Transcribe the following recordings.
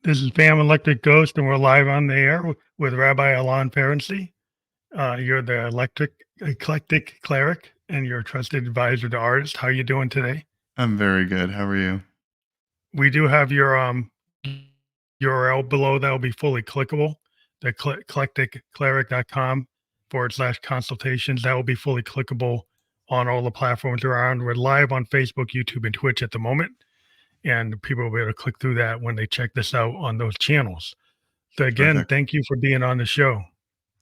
This is Fam Electric Ghost, and we're live on the air with Rabbi Alon Ferency. You're the Eclectic Cleric, and you're a trusted advisor to artists. How are you doing today? I'm very good. How are you? We do have your URL below that will be fully clickable. The eclecticcleric.com/consultations. That will be fully clickable on all the platforms around. We're live on Facebook, YouTube, and Twitch at the moment, and people will be able to click through that when they check this out on those channels. So again, Terrific. thank you for being on the show.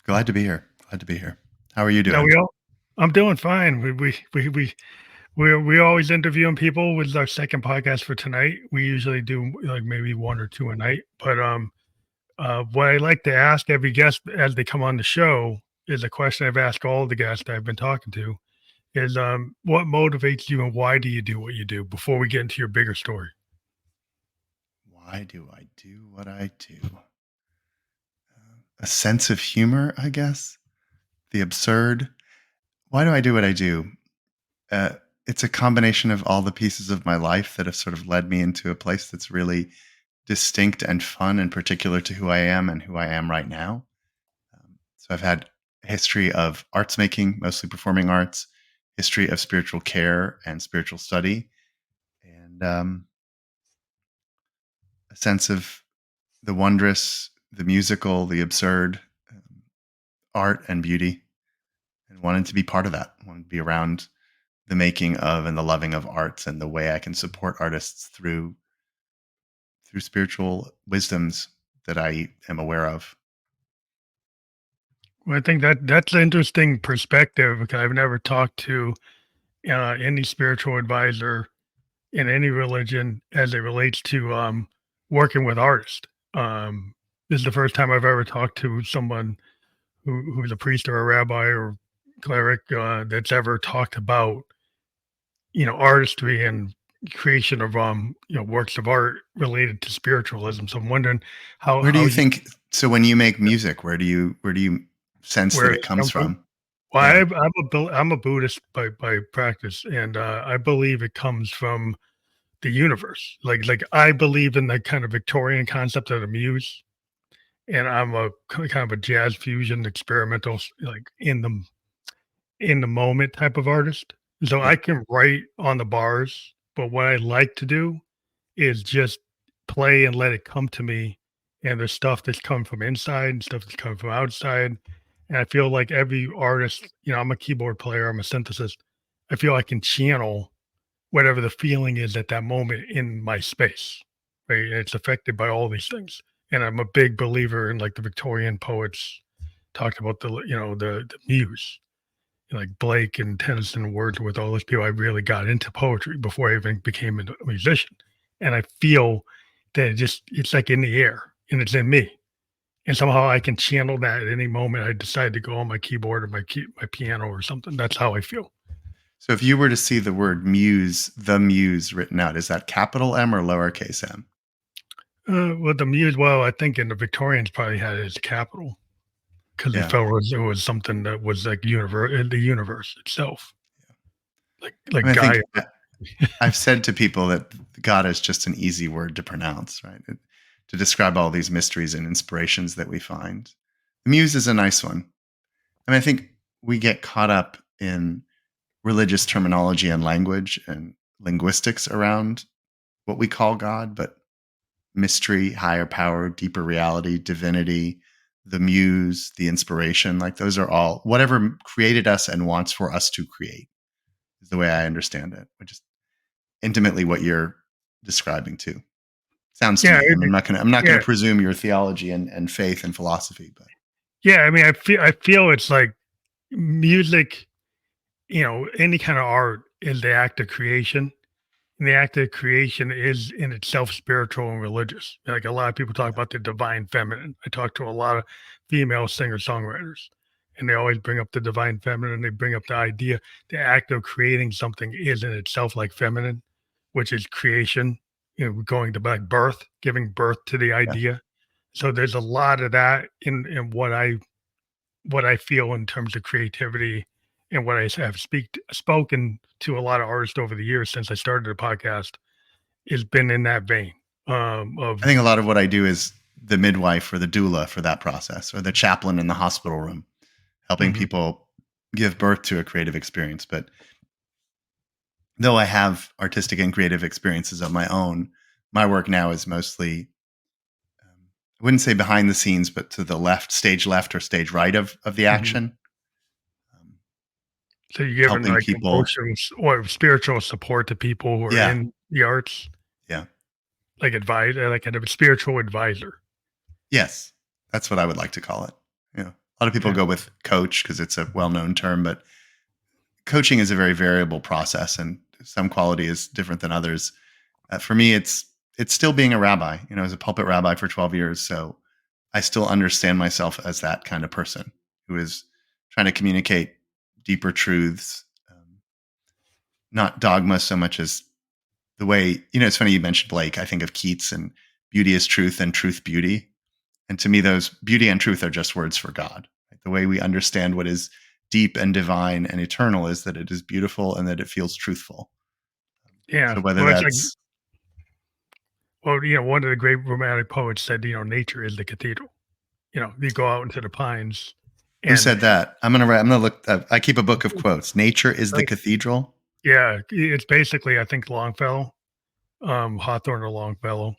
Glad to be here. Glad to be here. How are you Now doing? I'm doing fine. We always interviewing people with our second podcast for tonight. We usually do like maybe one or two a night. But what I like to ask every guest as they come on the show is a question I've asked all the guests I've been talking to is what motivates you and why do you do what you do before we get into your bigger story? Why do I do what I do? A sense of humor, I guess. The absurd. Why do I do what I do? It's a combination of all the pieces of my life that have sort of led me into a place that's really distinct and fun and particular to who I am and who I am right now. So I've had a history of arts making, mostly performing arts, history of spiritual care and spiritual study, and a sense of the wondrous, the musical, the absurd, art and beauty, and wanted to be part of that. Wanted to be around the making of and the loving of arts and the way I can support artists through spiritual wisdoms that I am aware of. Well, I think that's an interesting perspective because I've never talked to any spiritual advisor in any religion as it relates to working with artists. This is the first time I've ever talked to someone who's a priest or a rabbi or cleric that's ever talked about, artistry and creation of works of art related to spiritualism. So I'm wondering Where do how you you think? So when you make music, where do you sense where that it it comes come from. from? Well, Yeah. I'm a Buddhist by practice, and I believe it comes from the universe. Like I believe in the kind of Victorian concept of the muse, and I'm a kind of a jazz fusion experimental, like in the moment type of artist. So Yeah. I can write on the bars, but what I like to do is just play and let it come to me. And there's stuff that's come from inside and stuff that's come from outside. And I feel like every artist, I'm a keyboard player, I'm a synthesist. I feel I can channel whatever the feeling is at that moment in my space. Right. And it's affected by all these things. And I'm a big believer in like the Victorian poets talked about the muse, like Blake and Tennyson and Wordsworth, all those people. I really got into poetry before I even became a musician. And I feel that it's like in the air and it's in me. And somehow I can channel that at any moment I decide to go on my keyboard or my piano or something. That's how I feel. So if you were to see the word muse, the muse written out, is that capital M or lowercase m? Well, the muse, well, I think in the Victorians probably had it as capital because they Yeah. felt it was something that was like the universe itself, I like mean, I Gaia. think I've said to people that God is just an easy word to pronounce, right? To describe all these mysteries and inspirations that we find. The muse is a nice one. I mean, I think we get caught up in religious terminology and language and linguistics around what we call God, but mystery, higher power, deeper reality, divinity, the muse, the inspiration, like those are all whatever created us and wants for us to create is the way I understand it, which is intimately what you're describing too. Sounds to Yeah, me. I mean, I'm not yeah, going to presume your theology and faith and philosophy, but yeah. I mean, I feel it's like music. Any kind of art is the act of creation. And the act of creation is in itself spiritual and religious. Like a lot of people talk yeah, about the divine feminine. I talk to a lot of female singer songwriters, and they always bring up the divine feminine. They bring up the idea, the act of creating something is in itself like feminine, which is creation, going to like birth, giving birth to the yeah. idea. So there's a lot of that in what I feel in terms of creativity and what I have spoken to a lot of artists over the years since I started the podcast has been in that vein. I Of think a lot of what I do is the midwife or the doula for that process, or the chaplain in the hospital room, helping mhm, people give birth to a creative experience. But though I have artistic and creative experiences of my own, my work now is mostly, I wouldn't say behind the scenes, but to the left or stage right of the mhm. action, um, So you're giving, helping like, people. emotional or spiritual support to people who are Yeah, in the arts, yeah, like advise like a spiritual advisor. yes, that's what I would like to call it. You know, a lot of people Yeah. go with coach because it's a well-known term, but coaching is a very variable process, and some quality is different than others. For me, it's still being a rabbi. You know, as a pulpit rabbi for 12 years, so I still understand myself as that kind of person who is trying to communicate deeper truths, not dogma so much as the way, you know, it's funny you mentioned Blake. I think of Keats and beauty is truth and truth beauty. And to me, those beauty and truth are just words for God. Like the way we understand what is deep and divine and eternal is that it is beautiful and that it feels truthful. Yeah. So whether Well, it's like that's, one of the great romantic poets said, nature is the cathedral. You go out into the pines who and said that? I'm gonna look. I keep a book of quotes. Nature is the like, cathedral. yeah, it's basically, I think, Longfellow, Hawthorne or Longfellow.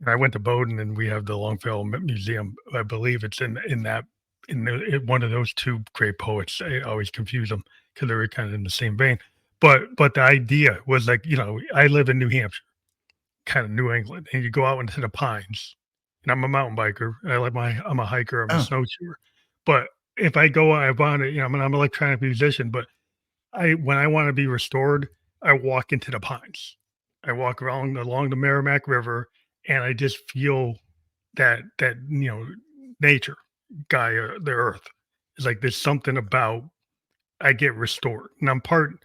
And I went to Bowdoin, and we have the Longfellow Museum. I believe it's one of those two great poets. I always confuse them because they're kind of in the same vein. But the idea was like, I live in New Hampshire, kind of New England, and you go out into the pines. And I'm a mountain biker. I'm a hiker. I'm a Oh, snowshoer. But if I want to, I'm an electronic musician. But when I want to be restored, I walk into the pines. I walk along the Merrimack River, and I just feel that nature, Gaia, the earth. It's like there's something about I get restored, and I'm part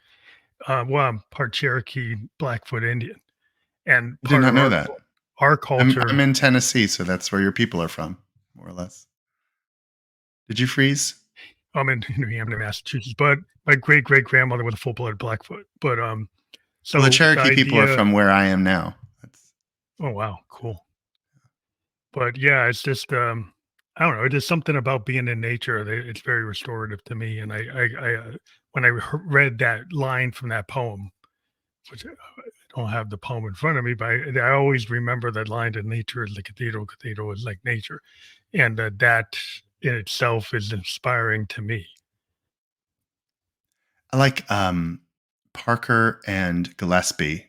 Cherokee, Blackfoot Indian, and I did part not of know that. our I'm culture. in Tennessee, so that's where your people are from, more or less. Did you freeze? I'm in New Hampton, Massachusetts, but my great great grandmother was a full blooded Blackfoot. But Well, the so the Cherokee people are idea. from where I am now. That's, Oh wow, cool. But yeah, it's just, I don't know, there's something about being in nature that it's very restorative to me, and when I read that line from that poem, which I don't have the poem in front of me, but I always remember that line that nature is the cathedral, cathedral is like nature, and that in itself is inspiring to me. I like Parker and Gillespie.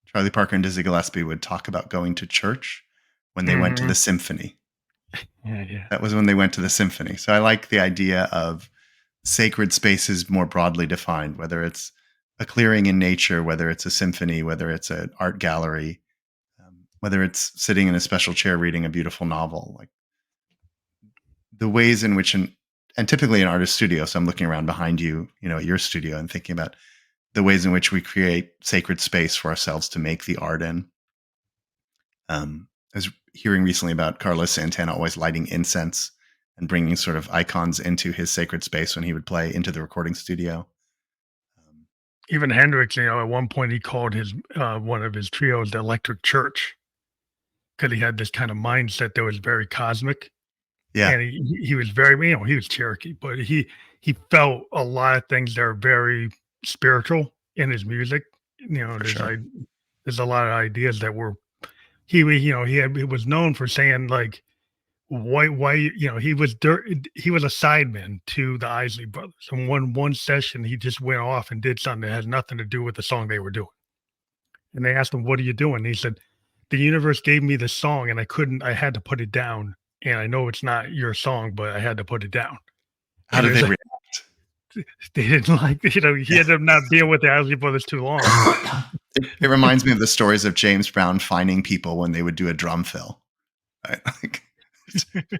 Charlie Parker and Dizzy Gillespie would talk about going to church when they went to Mhm. the symphony. Yeah, yeah. That was when they went to the symphony. So I like the idea of sacred spaces more broadly defined, whether it's a clearing in nature, whether it's a symphony, whether it's an art gallery, whether it's sitting in a special chair reading a beautiful novel. Like the ways in which and typically an artist studio. So I'm looking around behind you, you know, at your studio and thinking about the ways in which we create sacred space for ourselves to make the art in. I was hearing recently about Carlos Santana always lighting incense and bringing sort of icons into his sacred space when he would play into the recording studio. Um, Even Hendrix, at one point he called his one of his trios the Electric Church because he had this kind of mindset that was very cosmic. yeah, And he was very, he was Cherokee, but he felt a lot of things that are very spiritual in his music. You know, for there's sure. I there's a lot of ideas that were he was known for saying like why he was a sideman to the Isley Brothers. And one session he just went off and did something that had nothing to do with the song they were doing. And they asked him, "What are you doing?" And he said, "The universe gave me this song, and I had to put it down. And I know it's not your song, but I had to put it down." How And did there's they like, react? they didn't like, he Yeah. ended up not being with the Isley Brothers too long. It reminds me of the stories of James Brown finding people when they would do a drum fill. Right? Like,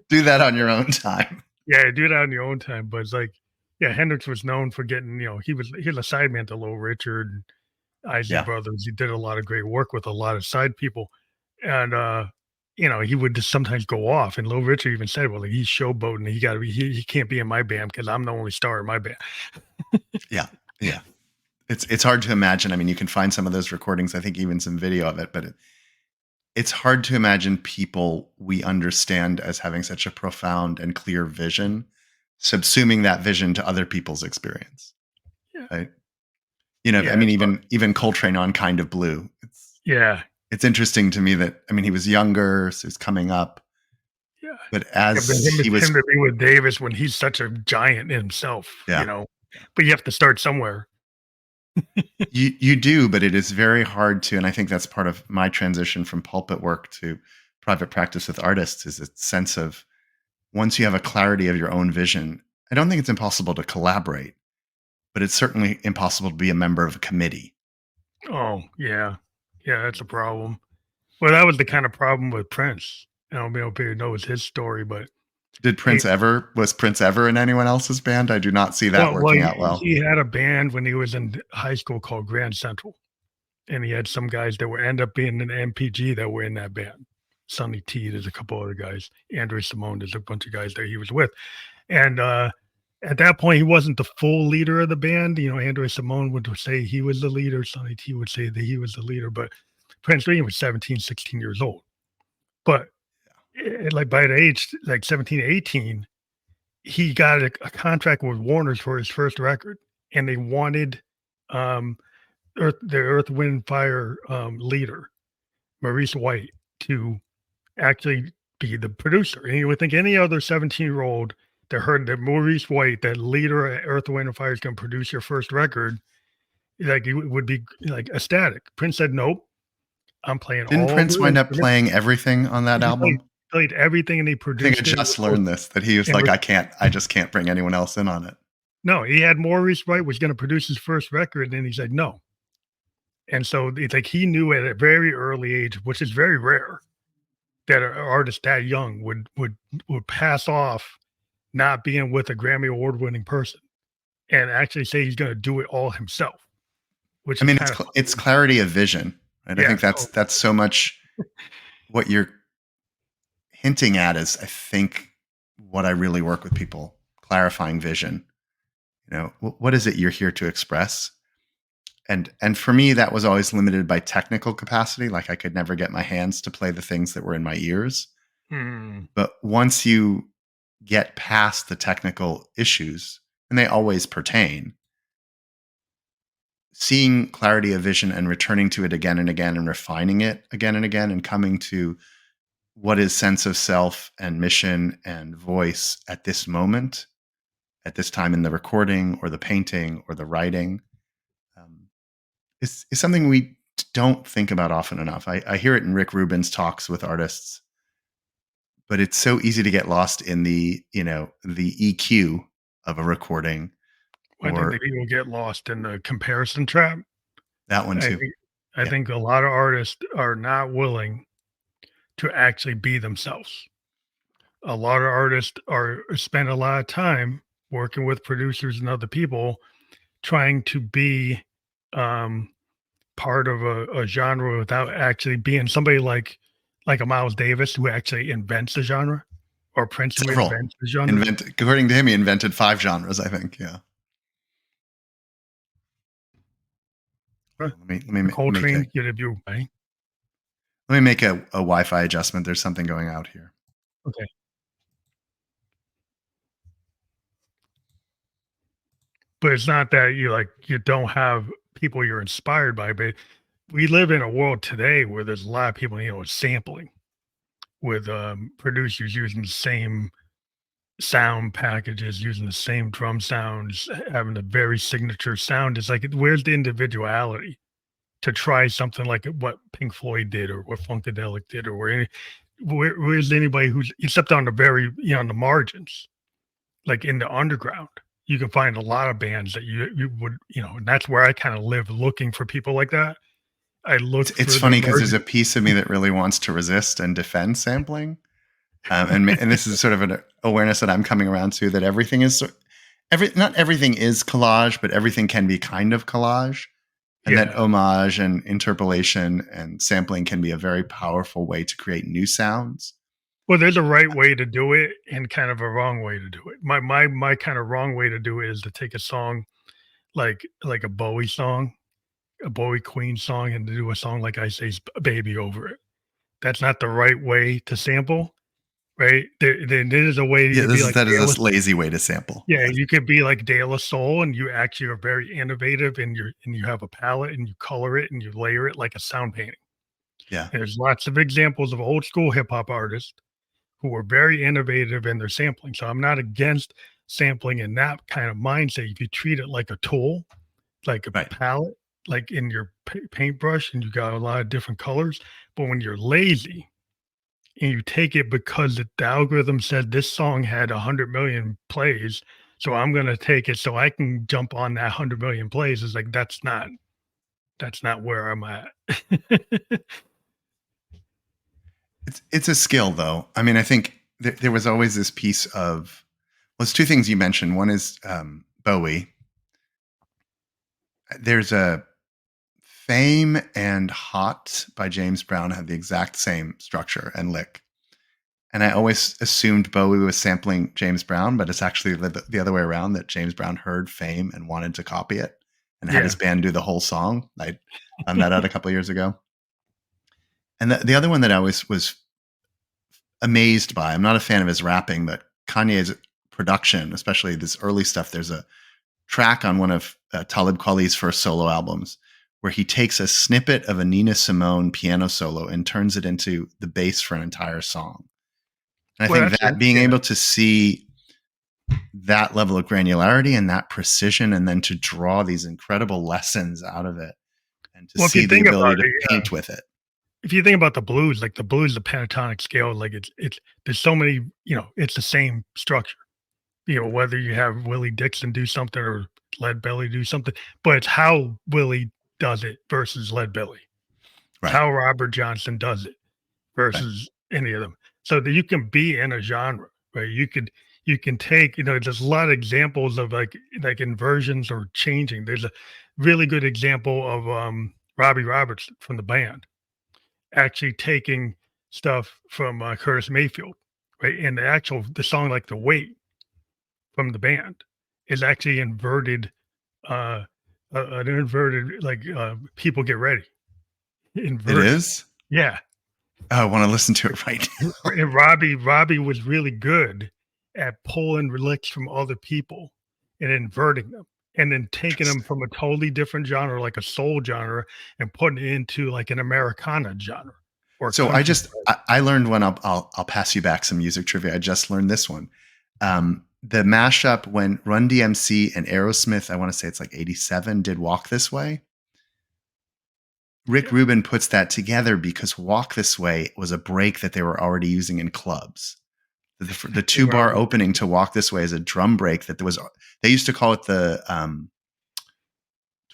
do that on your own time. Yeah, do that on your own time. But it's like, yeah, Hendrix was known for getting, he was a sideman to Little Richard and Isley Yeah. Brothers. He did a lot of great work with a lot of side people. And he would just sometimes go off. And Little Richard even said, well, like, he's showboating. He can't be in my band because I'm the only star in my band. Yeah. Yeah. It's hard to imagine. I mean, you can find some of those recordings. I think even some video of it, but it's hard to imagine people we understand as having such a profound and clear vision, subsuming that vision to other people's experience, Yeah. right? You know, I Yeah. mean, It's hard. even Coltrane on Kind of Blue. Yeah. It's interesting to me that, I mean, he was younger, so he's coming up, Yeah. but Yeah, but as he was, him to be with Davis when he's such a giant himself, yeah, yeah. but you have to start somewhere. You do, but it is very hard to, and I think that's part of my transition from pulpit work to private practice with artists, is a sense of, once you have a clarity of your own vision, I don't think it's impossible to collaborate, but it's certainly impossible to be a member of a committee. Oh, yeah. Yeah, that's a problem. Well, that was the Right? kind of problem with Prince. I don't know if you know his story, but Did he Prince ever was Prince ever in anyone else's band? I do not see that well, working he out well. he had a band when he was in high school called Grand Central, and he had some guys that were end up being in MPG that were in that band. Sonny T, there's a couple other guys. Andrew Simone, there's a bunch of guys that he was with. And at that point, he wasn't the full leader of the band. Andrew Simone would say he was the leader. Sonny T would say that he was the leader. But Prince William was 17, 16 years old. But like by the age like 17, 18, he got a contract with Warner's for his first record. And they wanted um, the Earth, Wind, Fire leader, Maurice White, to actually be the producer. And you would think any other 17-year-old that heard that Maurice White, that leader at Earth, Wind, and Fire, is going to produce your first record, like you would be like ecstatic. Prince said, "Nope, I'm playing Didn't all Prince the wind up instruments." playing everything on that He played album? played everything, and he I think I produced it. just learned this, that he was And like, I just can't bring anyone else in on it. no, he had Maurice White was going to produce his first record, and he said no. And so it's like he knew at a very early age, which is very rare, that an artist that young would pass off not being with a Grammy award winning person and actually say he's going to do it all himself, which I is mean, kind of it's clarity of vision, right? I yeah. think that's so much what you're hinting at, is, I think, what I really work with people, clarifying vision. You know, what is it you're here to express? And for me, that was always limited by technical capacity. Like, I could never get my hands to play the things that were in my ears. Mm, But once you get past the technical issues, and they always pertain, seeing clarity of vision and returning to it again and again and refining it again and again and coming to what is sense of self and mission and voice at this moment, at this time in the recording or the painting or the writing, um, is something we don't think about often enough. I hear it in Rick Rubin's talks with artists, but it's so easy to get lost in the EQ of a recording, I think that or people get lost in the comparison trap. that one I too. think I Yeah, think a lot of artists are not willing to actually be themselves. A lot of artists are spend a lot of time working with producers and other people trying to be um, part of a genre without actually being somebody like a Miles Davis who actually invents the genre, or Prince who several. invents the genre. Invent According to him, he invented 5 genres, I think. Yeah. Huh. Let me make a Coltrane, you you right? Wi-Fi adjustment. There's something going out here. Okay, but it's not that you don't have people you're inspired by, but we live in a world today where there's a lot of people sampling with producers using the same sound packages, using the same drum sounds, having a very signature sound. It's like, where's the individuality to try something like what Pink Floyd did or what Funkadelic did, or where's anybody who's except on the very on the margins, like in the underground. You can find a lot of bands that you would and that's where I kind of live, looking for people like that. I look It's for the funny because there's margin. a piece of me that really wants to resist and defend sampling, and this is sort of an awareness that I'm coming around to, that not everything is collage, but everything can be kind of collage, and that Yeah. homage and interpolation and sampling can be a very powerful way to create new sounds. Well, there's a right way to do it and kind of a wrong way to do it. My kind of wrong way to do it is to take a song like a Bowie song, a Bowie Queen song, and to do a song like I Say's Baby over it. that's not the right way to sample, right? There is a way Yeah, to be like that is De La a lazy way to sample. yeah, Yes. you could be like De La Soul, and you actually are very innovative, and you have a palette, and you color it, and you layer it like a sound painting. Yeah. And there's lots of examples of old school hip hop artists who were very innovative in their sampling. So I'm not against sampling in that kind of mindset. If you treat it like a tool, like a Right. palette, like in your paintbrush, and you got a lot of different colors. But when you're lazy and you take it because the algorithm said this song had 100 million plays, so I'm going to take it so I can jump on that 100 million plays, is like that's not where I'm at. It's a skill, though. I mean, I think there was always this piece of, well, it's two things you mentioned. One is Bowie. There's a Fame and Hot by James Brown have the exact same structure and lick. And I always assumed Bowie was sampling James Brown, but it's actually the other way around, that James Brown heard Fame and wanted to copy it and had Yeah. his band do the whole song. I found that out a couple of years ago. And the other one that I was amazed by, I'm not a fan of his rapping, but Kanye's production, especially this early stuff, there's a track on one of Talib Kweli's first solo albums where he takes a snippet of a Nina Simone piano solo and turns it into the bass for an entire song. And I Well, think that's that it. being Yeah. able to see that level of granularity and that precision, and then to draw these incredible lessons out of it, and to Well, if you see the think about ability to it, paint with it. if you think about the blues, like the blues, the pentatonic scale, like it's there's so many, it's the same structure. Whether you have Willie Dixon do something or Lead Belly do something, but it's how Willie does it versus Lead Belly. It's Right. how Robert Johnson does it Right. versus any of them. So that you can be in a genre, right? You can take, there's a lot of examples of like inversions or changing. There's a really good example of Robbie Roberts from the band actually taking stuff from Curtis Mayfield, right? And the song like The Weight from the band is actually inverted, uh, an inverted like People Get Ready, It inverted. is. Yeah, Oh, I want to listen to it right now. and Robbie was really good at pulling licks from other people and inverting them, and then taking them Interesting. from a totally different genre, like a soul genre, and putting it into like an Americana genre or So country. I learned one. I'll pass you back some music trivia. I just learned this one. The mashup when Run DMC and Aerosmith, I want to say it's like 87, did Walk This Way. Rick Yeah. Rubin puts that together because Walk This Way was a break that they were already using in clubs. The two bar opening to Walk This Way is a drum break they used to call it the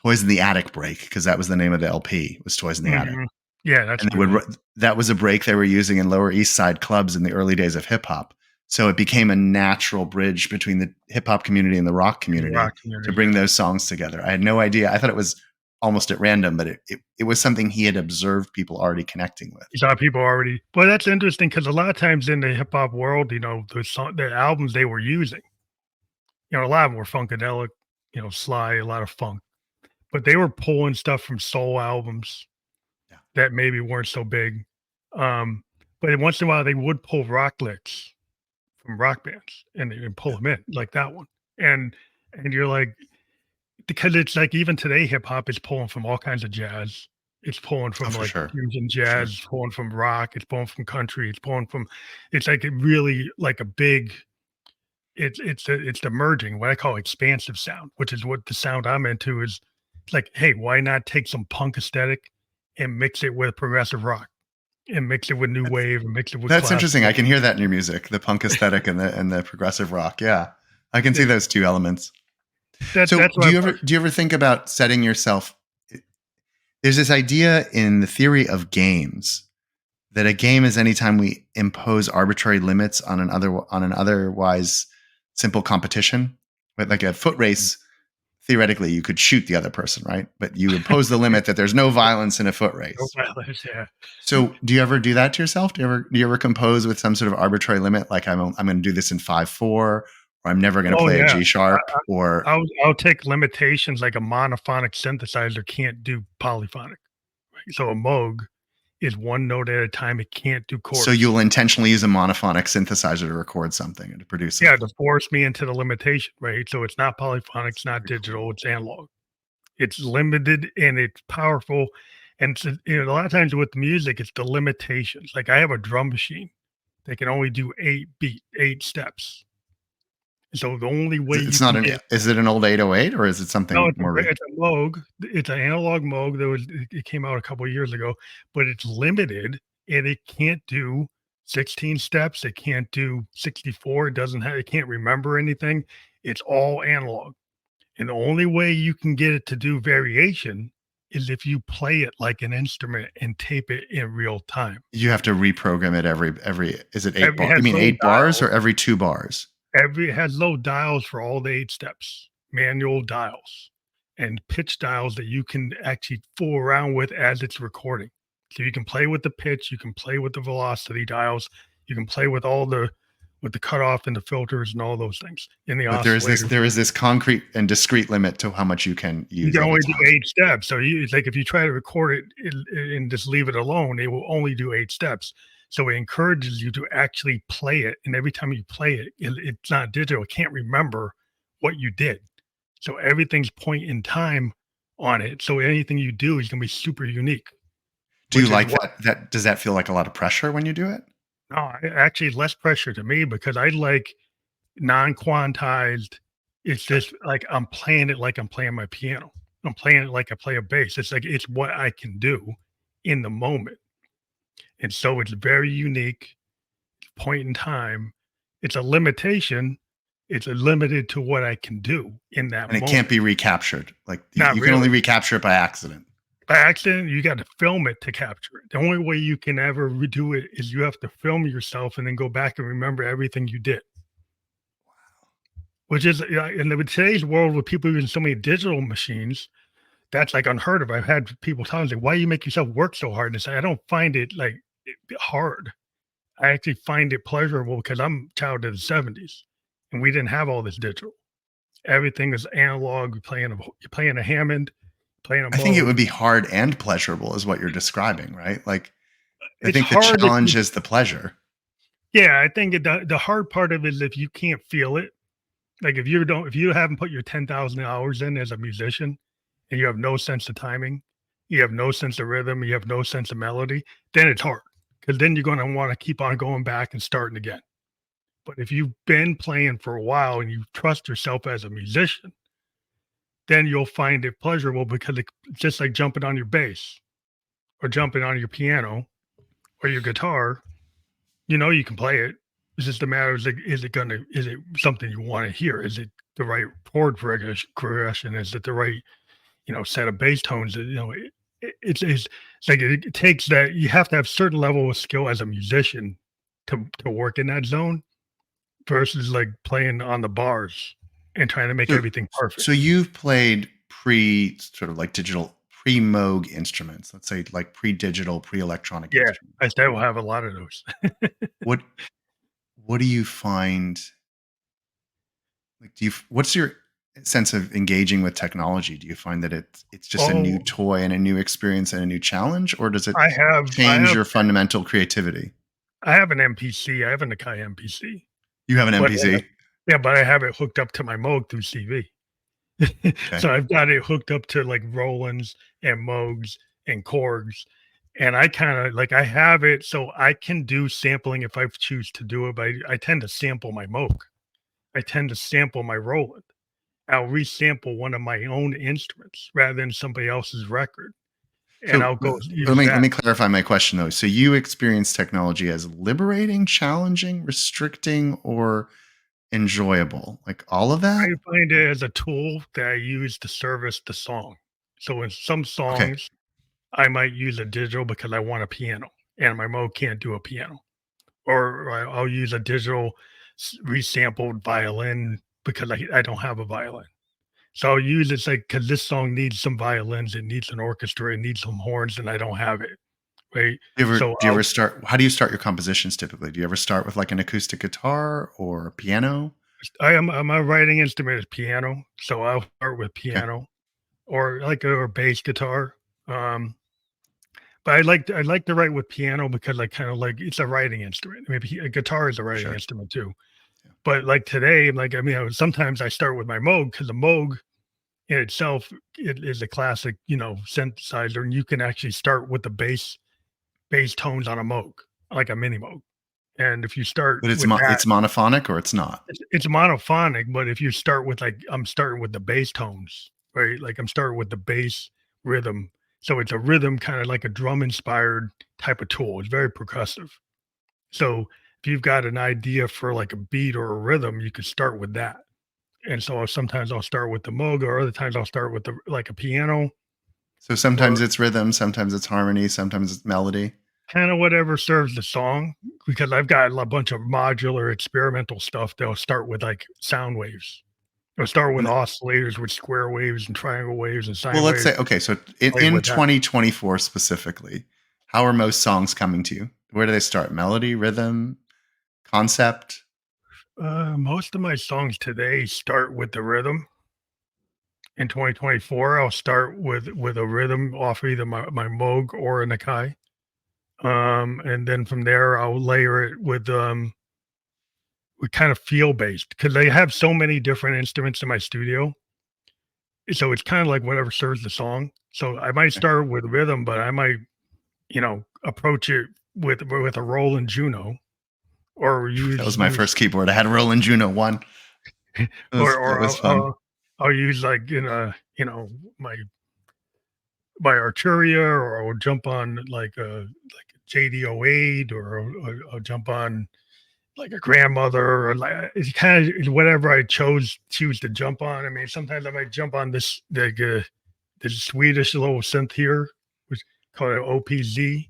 Toys in the Attic break, because that was the name of the LP, was Toys in the Attic. Mhm. Yeah, that's And a good one. that was a break they were using in Lower East Side clubs in the early days of hip hop. So it became a natural bridge between the hip hop community and the rock In the community rock to community, bring yeah. those songs together. I had no idea. I thought it was almost at random, but it was something he had observed people already connecting with. You saw people already. Well, that's interesting because a lot of times in the hip hop world, the albums they were using, a lot of them were funkadelic, Sly, a lot of funk, but they were pulling stuff from soul albums Yeah. that maybe weren't so big. But once in a while, they would pull rock licks from rock bands and pull Yeah. them in like that one. And you're like, because it's like even today, hip hop is pulling from all kinds of jazz. It's pulling Oh, from for like sure. fusion For sure. jazz, it's pulling from rock, it's pulling from country, it's like a really like a big, it's the merging, what I call expansive sound, which is what the sound I'm into is like, hey, why not take some punk aesthetic and mix it with progressive rock and mix it with new That's, wave and mix it with that's interesting. classical. I can hear that in your music, the punk aesthetic and the progressive rock. Yeah. I can see Yeah, those two elements. So that's what I'm do you ever think about setting yourself? There's this idea in the theory of games that a game is anytime we impose arbitrary limits on an otherwise simple competition. But like a foot race, theoretically, you could shoot the other person, right? But you impose the limit that there's no violence in a foot race. yeah. So, do you ever do that to yourself? Do you ever compose with some sort of arbitrary limit, like I'm going to do this in 5/4, or I'm never going to Oh play a yeah. G sharp, or I'll take limitations like a monophonic synthesizer can't do polyphonic. Right? So a Moog is one note at a time. It can't do So chords. you'll intentionally use a monophonic synthesizer to record something and to produce Yeah, something. to force me into the limitation, right? So it's not polyphonic, That's it's not very digital, cool. it's analog. It's limited and it's powerful. And so, a lot of times with music, it's the limitations. Like I have a drum machine that can only do 8 steps. So the only way It's you not can an get is it an old 808 or is it no, something more it's a Moog. It's an analog Moog that it came out a couple of years ago, but it's limited and it can't do 16 steps. It can't do 64. It can't remember anything. It's all analog. And the only way you can get it to do variation is if you play it like an instrument and tape it in real time. you have to reprogram it every is it 8 It bar you has mean little 8 bars dials. or every 2 bars? It has little dials for all the 8 steps, manual dials, and pitch dials that you can actually fool around with as it's recording. So you can play with the pitch, you can play with the velocity dials, you can play with the cutoff and the filters and all those things in the But oscillator. there is this concrete and discrete limit to how much you can You use can at a only do time. 8 steps. So it's like if you try to record and just leave it alone, it will only do 8 steps. So it encourages you to actually play it. And every time you play it, it's not digital. It can't remember what you did. So everything's point in time on it. So anything you do is going to be super unique, Do you which is like what that does that feel like a lot of pressure when you do it? no, actually less pressure to me because I like non-quantized. It's just like I'm playing it like I'm playing my piano. I'm playing it like I play a bass. It's like it's what I can do in the moment. And so it's very unique point in time. It's a limitation. It's a limited to what I can do in that And it can't moment. be recaptured. Like Not you can only really. recapture it by accident. By accident, you got to film it to capture it. The only way you can ever redo it is you have to film yourself and then go back and remember everything you did. Which is, in today's world with people using so many digital machines, that's like unheard of. I've had people tell me, like, why you make yourself work so hard? And say, I don't find it like hard. I actually find it pleasurable because I'm a child of the 70s and we didn't have all this digital. Everything is analog. You're playing a Hammond, playing a I think it Moog. would be hard and pleasurable is what you're describing, right? Like I It's think the hard if challenge you, is the pleasure. yeah, I think the hard part of it is if you can't feel it. Like if you haven't put your 10,000 hours in as a musician and you have no sense of timing, you have no sense of rhythm, you have no sense of melody, then it's hard because then you're going to want to keep on going back and starting again. But if you've been playing for a while and you trust yourself as a musician, then you'll find it pleasurable because it's just like jumping on your bass or jumping on your piano or your guitar. You know you can play it. It's just a matter of is it something you want to hear? Is it the right chord progression? Is it the right set of bass tones? It's like it takes that you have to have certain level of skill as a musician to work in that zone versus like playing on the bars and trying to make So everything perfect. so you've played pre sort of like digital pre-Moog instruments, let's say like pre-digital, pre-electronic Yeah, I instruments. still have a lot of those. What what do you find like what's your sense of engaging with technology? Do you find that it's just a new Oh, toy and a new experience and a new challenge, or does it I change have your fundamental creativity? I have an MPC. I have an Akai MPC, You have an but MPC? yeah, but I have it hooked up to my Moog through CV. Okay. So I've got it hooked up to like Rolands and Moogs and Korgs. And I kind of like I have it so I can do sampling if I choose to do it, but I tend to sample my Moog. I tend to sample my Roland. I'll resample one of my own instruments rather than somebody else's record. And So I'll go use let that. me clarify my question though. So you experience technology as liberating, challenging, restricting, or enjoyable? Like all of I that? find it as a tool that I use to service the song. So in some Okay. songs, I might use a digital because I want a piano and my Moog can't do a piano. Or I'll use a digital resampled violin because I don't have a violin. So I'll use it's like because this song needs some violins, it needs an orchestra, it needs some horns, and I don't have it. Right. So Do you ever start how do you start your compositions typically? Do you ever start with like an acoustic guitar or a piano? my writing instrument is piano. So I'll start with Okay. piano or bass guitar. Um, But I like to write with piano because I kind of like it's a writing instrument. Maybe a guitar is a writing Sure. instrument too. Yeah. But like today, like I mean, sometimes I start with my Moog because the Moog in itself it is a classic, synthesizer, and you can actually start with the bass tones on a Moog, like a mini Moog. And if you start But with that, it's monophonic or it's not. it's monophonic. But if you start with like I'm starting with the bass tones, right? Like I'm starting with the bass rhythm. So it's a rhythm kind of like a drum inspired type of tool. It's very percussive. So if you've got an idea for like a beat or a rhythm, you could start with that. And so sometimes I'll start with the Moog, or other times I'll start with the like a piano So or sometimes it's rhythm, sometimes it's harmony, sometimes it's melody. kind of whatever serves the song. Because I've got a bunch of modular experimental stuff that'll start with like sound waves. It'll start with And oscillators with square waves and triangle waves and well, sine let's waves. say okay, so Play in with that. 2024 specifically, how are most songs coming to you? Where do they start? Melody, rhythm, concept? Most of my songs today start with the rhythm. In 2024, I'll start with a rhythm off either my Moog or a Nakai. And then from there, I'll layer it with kind of feel based because they have so many different instruments in my studio. So it's kind of like whatever serves the song. So I might Okay. start with rhythm, but I might, approach it with a Roland Juno or That use was my first keyboard. I had a Roland Juno 1. That or was fun. I'll use like my my Arturia, or I'll jump on like a JD08, or I'll jump on like a grandmother, or like it's kind of whatever I choose to jump on. I mean, sometimes I might jump on this Swedish little synth here, which called an OPZ.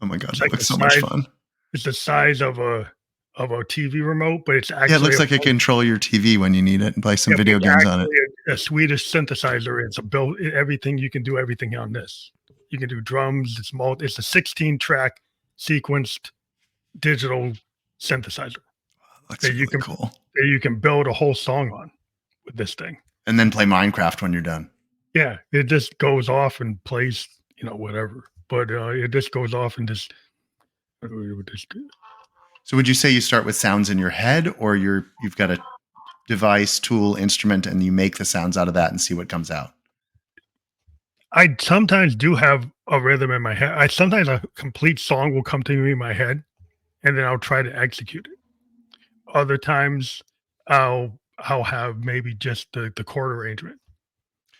Oh my god, It's that like looks so much fun. it's the size of a TV remote, but it's Yeah, it actually looks like it can control your TV when you need it and play some yeah, but video it's games on it. actually a Swedish synthesizer. It's a built everything you can do everything on this. You can do drums. It's a 16 track sequenced digital synthesizer Looks that really cool. you can build a whole song on with this thing. And then play Minecraft when you're done. Yeah, it just goes off and plays, whatever. But it just goes off and just So would you say you start with sounds in your head, or you've got a device, tool, instrument, and you make the sounds out of that and see what comes out? I sometimes do have a rhythm in my head. I sometimes a complete song will come to me in my head, and then I'll try to execute it. Other times, I'll have maybe just the chord arrangement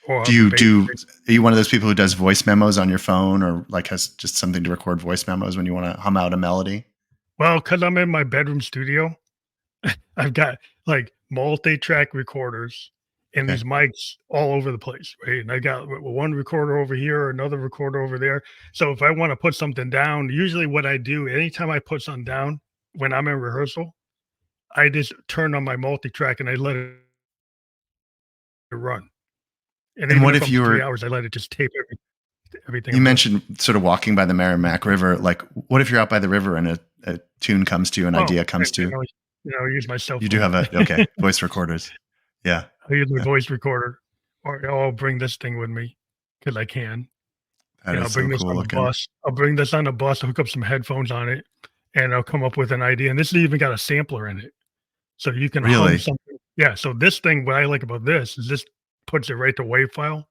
or the bass. Are you one of those people who does voice memos on your phone, or like has just something to record voice memos when you want to hum out a melody? Well, because I'm in my bedroom studio, I've got like multi-track recorders and Okay. these mics all over the place, right? And I got one recorder over here, another recorder over there. So if I want to put something down, usually what I do anytime I put something down when I'm in rehearsal, I just turn on my multi-track and I let it run. And And even what if if I'm you 3 hours, I let it just tape everything you I'm doing. mentioned sort of walking by the Merrimack River. Like, what if you're out by the river and a tune comes to you, an Oh, idea comes to you? I use my cell You do phone. have okay, voice recorders. Yeah. I use my Yeah. voice recorder, or I'll bring this thing with me because I can. That I'll is bring so this cool on the looking. bus. I'll bring this on the bus, hook up some headphones on it, and I'll come up with an idea. And this has even got a sampler in it. So you can hum Really? something. Yeah. So this thing, what I like about this is this puts it right to wave file.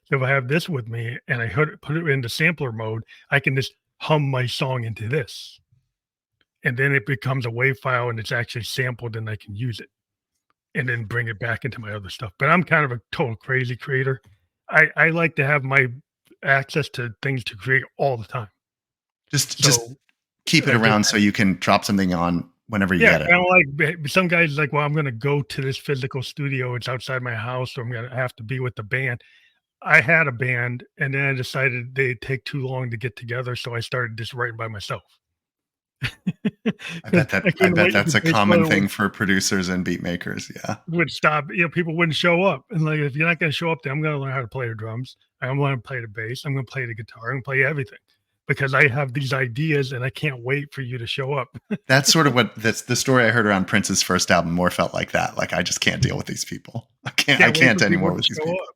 So if I have this with me and I put it into sampler mode, I can just hum my song into this. And then it becomes a wave file and it's actually sampled and I can use it and then bring it back into my other stuff. But I'm kind of a total crazy creator. I like to have my access to things to create all the time. Just So keep it I just around so you can drop something on whenever you yeah, get it. kind of like some guys like, well, I'm gonna go to this physical studio. It's outside my house, so I'm gonna have to be with the band. I had a band, and then I decided they'd take too long to get together, so I started just writing by myself. Because I I couldn't bet wait that's until a bass common player thing for producers and beat makers. Yeah. would stop. People wouldn't show up, and like if you're not going to show up, then I'm going to learn how to play the drums. I'm going to play the bass. I'm going to play the guitar. I'm going to play everything because I have these ideas, and I can't wait for you to show up. That's sort of what that's the story I heard around Prince's first album more felt like that. Like I just can't deal with these people. I Can't wait can't for people anymore to with these show people. up.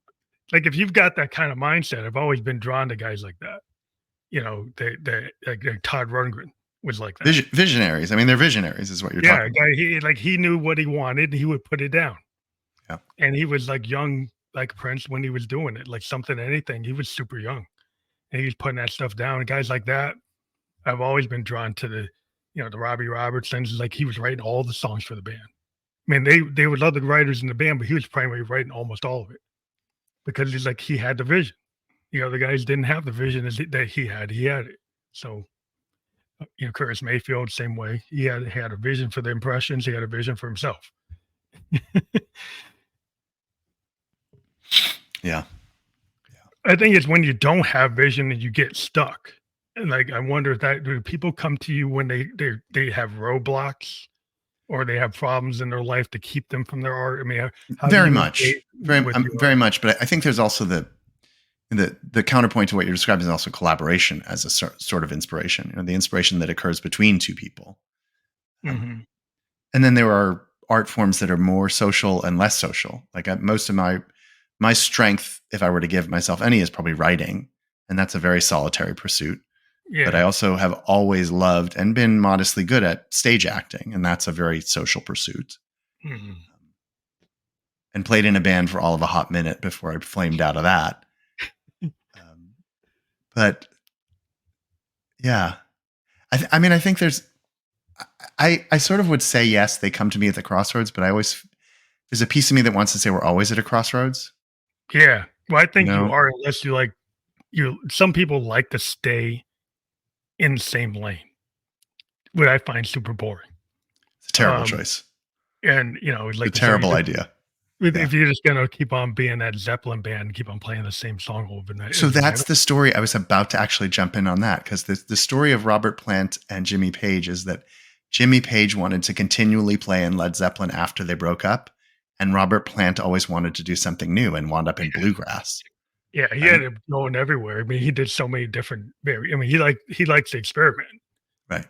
Like if you've got that kind of mindset, I've always been drawn to guys like that. they like Todd Rundgren was like that. Visionaries. I mean, they're visionaries, is what you're Yeah, talking about. guy, he knew what he wanted, he would put it down, Yeah. and he was, like, young like Prince when he was doing it, like, Something Anything, he was super young, and he was putting that stuff down, guys like that, I've always been drawn to the Robbie Robertsons, like, he was writing all the songs for the band. I mean, they would love the writers in the band, but he was primarily writing almost all of it because he's like, he had the vision. The other guys didn't have the vision that he had it. So, Curtis Mayfield, same way. He had a vision for the impressions. He had a vision for himself. Yeah. I think it's when you don't have vision and you get stuck. And like, I wonder if do people come to you when they have roadblocks or they have problems in their life to keep them from their art? I mean, how do Very you much. engage with your Very much. But I think there's also the counterpoint to what you're describing is also collaboration as a sort of inspiration. The inspiration that occurs between two people. Mhm. And then there are art forms that are more social and less social. Like most of my strength, if I were to give myself any, is probably writing, and that's a very solitary pursuit. Yeah. But I also have always loved and been modestly good at stage acting, and that's a very social pursuit. Mhm. And played in a band for all of a hot minute before I flamed out of that. But yeah, I mean, I think I sort of would say yes, they come to me at the crossroads, but there's a piece of me that wants to say we're always at a crossroads. Yeah. Well, I think you No, are, unless some people like to stay in the same lane, which I find super boring. it's a terrible Um, choice. and It's a like you said, terrible idea. Yeah. if you're just gonna keep on being that Zeppelin band and keep on playing the same song over and So over that's the story. I was about to actually jump in on that because the story of Robert Plant and Jimmy Page is that Jimmy Page wanted to continually play in Led Zeppelin after they broke up, and Robert Plant always wanted to do something new and wound up in bluegrass. Yeah, he Right. had it going everywhere. I mean, he did so many different I mean, he likes to experiment. Right.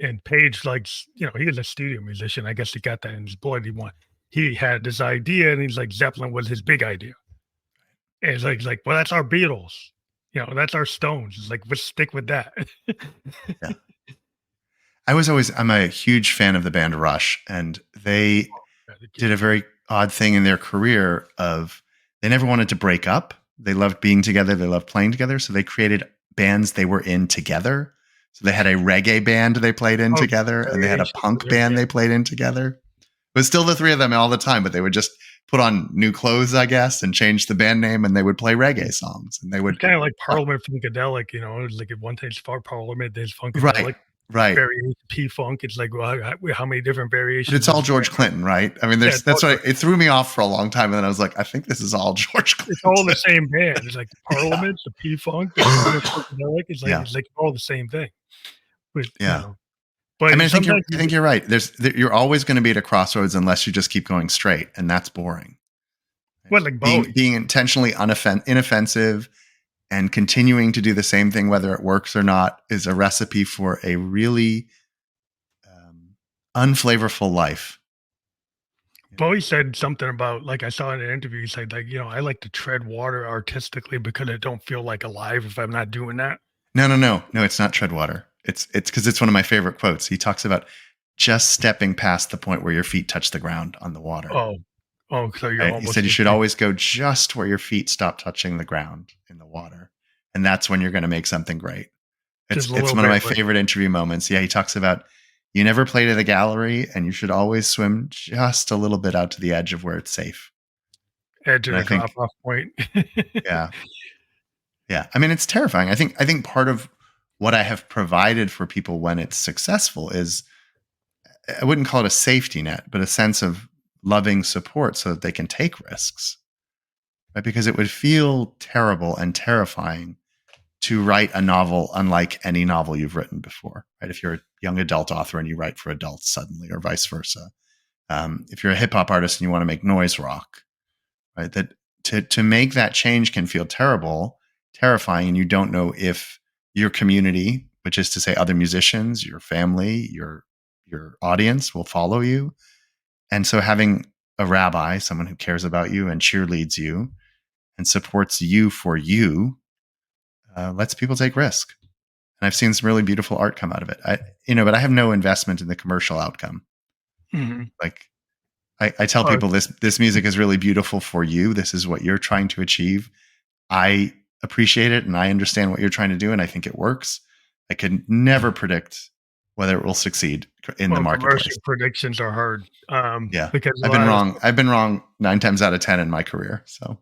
And Page likes, he was a studio musician. I guess he got that in his blood. He had this idea, and he's like, Zeppelin was his big idea. And it's like, well, that's our Beatles. That's our Stones. It's like, let's stick with that. Yeah. I'm a huge fan of the band Rush, and they did a very odd thing in their career of they never wanted to break up. They loved being together. They loved playing together. So they created bands they were in together. So they had a reggae band they played in together, and they had a punk band they played in together. It was still the three of them all the time, but they would just put on new clothes, I guess, and change the band name, and they would play reggae songs. And they would kind of like Parliament Funkadelic, it was like at one time it's far Parliament, there's Funkadelic. Right. Variation P-Funk. It's like, well, how many different variations? But it's all George Clinton, right? I mean, that's what it threw me off for a long time. And then I was like, I think this is all George Clinton. It's all the same band. It's like the Parliament, the P-Funk, the Funkadelic. It's like all the same thing. But, but I mean, I think you're right. You're always going to be at a crossroads unless you just keep going straight, and that's boring. Well, like Bowie. Being intentionally inoffensive and continuing to do the same thing, whether it works or not, is a recipe for a really unflavorful life. Bowie said something about, like I saw in an interview, he said, like, I like to tread water artistically because I don't feel like alive if I'm not doing that. No, it's not tread water. It's because it's one of my favorite quotes. He talks about just stepping past the point where your feet touch the ground on the water. So you're almost. He said you should always go just where your feet stop touching the ground in the water, and that's when you're going to make something great. It's one of my favorite interview moments. Yeah, he talks about you never play to the gallery, and you should always swim just a little bit out to the edge of where it's safe. Edge of the drop-off point. Yeah. I mean, it's terrifying. I think part of what I have provided for people when it's successful is, I wouldn't call it a safety net, but a sense of loving support so that they can take risks, right? Because it would feel terrible and terrifying to write a novel unlike any novel you've written before, right? If you're a young adult author and you write for adults suddenly, or vice versa. If you're a hip hop artist and you want to make noise rock, right? That to make that change can feel terrifying, and you don't know if your community, which is to say other musicians, your family, your audience, will follow you. And so having a rabbi, someone who cares about you and cheerleads you and supports you for you, lets people take risk. and I've seen some really beautiful art come out of it. But I have no investment in the commercial outcome. Mhm. Like I tell Oh, people, this music is really beautiful for you. This is what you're trying to achieve. I appreciate it and I understand what you're trying to do, and I think it works. I can never predict whether it will succeed in the well, commercial marketplace. predictions are hard, Yeah. because a I've been lot of wrong. I've been wrong 9 times out of 10 in my career. So,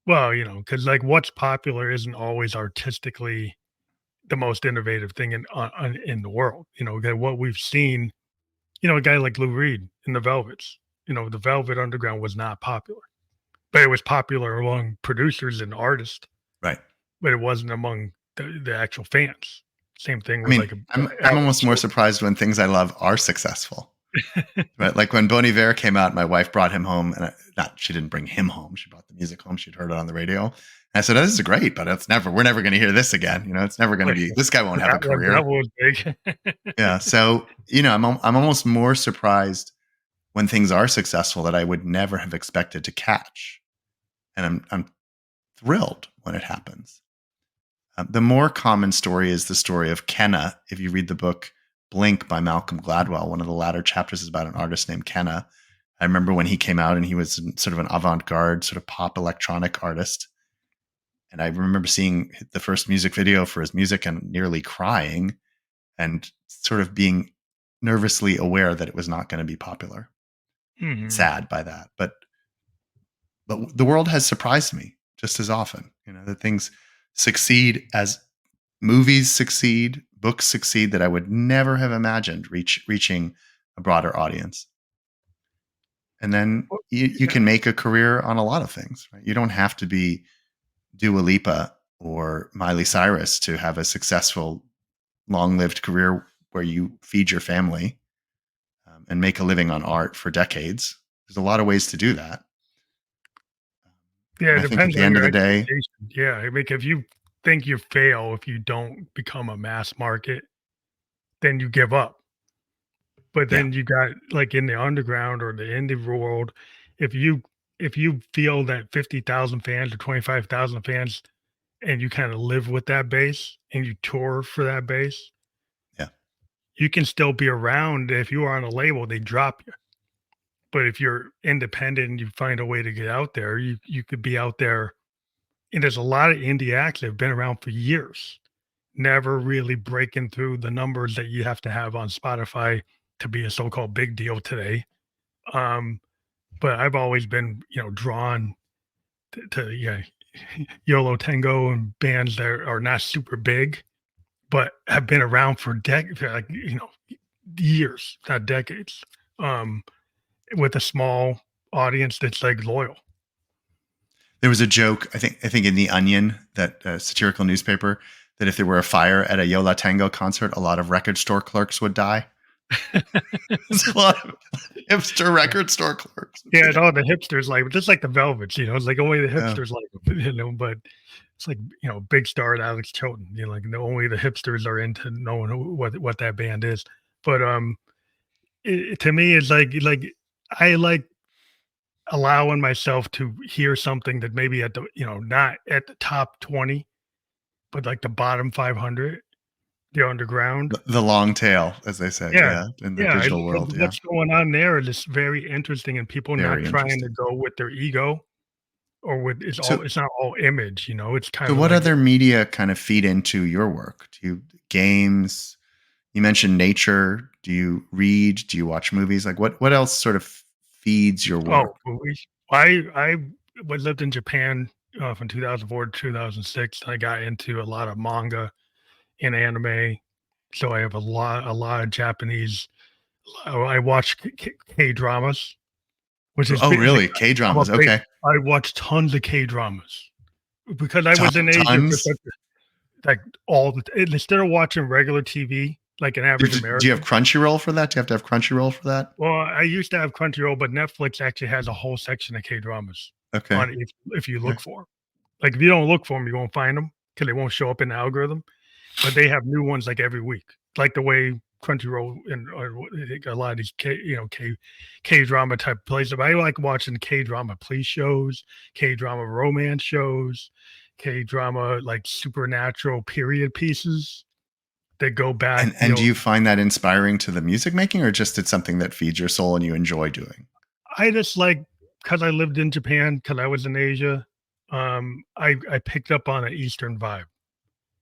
well, because like, what's popular isn't always artistically the most innovative thing in the world, okay, what we've seen, a guy like Lou Reed in the Velvets, the Velvet Underground was not popular, but it was popular among producers and artists, right. but it wasn't among the actual fans. Same thing I with mean, like a I'm average almost more Joe. surprised when things I love are successful. Right? Like when Bon Iver came out, my wife brought him home, and she didn't bring him home. She brought the music home. She'd heard it on the radio. And I said, "Oh, this is great, but we're never going to hear this again. It's never going to Like, be, this guy won't have a that career." was big. Yeah. So, I'm almost more surprised when things are successful that I would never have expected to catch. And I'm thrilled when it happens. The more common story is the story of Kenna. If you read the book Blink by Malcolm Gladwell, one of the latter chapters is about an artist named Kenna. I remember when he came out and he was sort of an avant-garde, sort of pop electronic artist. And I remember seeing the first music video for his music and nearly crying and sort of being nervously aware that it was not going to be popular. Mhm. Sad by that. But the world has surprised me just as often, that things succeed as movies succeed, books succeed that I would never have imagined reaching a broader audience. And then Well, you yeah. can make a career on a lot of things, right? You don't have to be Dua Lipa or Miley Cyrus to have a successful, long-lived career where you feed your family and make a living on art for decades. There's a lot of ways to do that. Yeah, And it I think at depends the on end of your the day, expectations. Yeah, I mean, if you think you fail if you don't become a mass market, then you give up. But yeah, then you got like in the underground or the indie world, if you if you feel that 50,000 fans or 25,000 fans and you kind of live with that base and you tour for that base, yeah, you can still be around. If you are on a label, they drop you. But if you're independent and you find a way to get out there, you could be out there. And there's a lot of indie acts that have been around for years, never really breaking through the numbers that you have to have on Spotify to be a so-called big deal today. Um, but I've always been, drawn to yeah, YOLO Tango and bands that are not super big, but have been around for like, years, not decades. Um, with a small audience that's like loyal. there was a joke. I think in the Onion, that satirical newspaper, that if there were a fire at a Yola Tango concert, a lot of record store clerks would die. It's a lot of hipster record store clerks. Yeah, and all the hipsters like just like the Velvets, it's like only the Yeah. hipsters like 'em, but it's like, Big Star and Alex Chilton, like only the hipsters are into knowing what that band is. But to me, it's like I like allowing myself to hear something that maybe at the not at the top 20, but like the bottom 500, the underground. The long tail, as they say, Yeah, yeah, in the yeah, I digital look world, at yeah. what's going on there is just very interesting, and people not Very trying to interesting. go with their ego or with So it's not all image, it's so kind of what like other media kind of feed into your work? Do you games? You mentioned nature. Do you read? Do you watch movies? Like what else sort of feeds your work? oh, movies. I lived in Japan, from 2004 to 2006. I got into a lot of manga and anime, so I have a lot of Japanese. I watch K-dramas, which is Oh, like really? I'm a K-dramas. big Okay. I watch tons of K-dramas because I was in Asia for Tons. such like all the instead of watching regular TV like an average Do you have American. Crunchyroll for that? Do you have to have Crunchyroll for that? Well, I used to have Crunchyroll, but Netflix actually has a whole section of K-dramas Okay. on it if you Okay. look for 'em. Like, if you don't look for them, you won't find them because they won't show up in the algorithm, but they have new ones, like, every week, like the way Crunchyroll and or a lot of these K-drama type places. But I like watching K-drama police shows, K-drama romance shows, K-drama, like, supernatural period pieces. that go back, And do you find that inspiring to the music making, or just it's something that feeds your soul and you enjoy doing? I just like because I lived in Japan, because I was in Asia, I picked up on an Eastern vibe.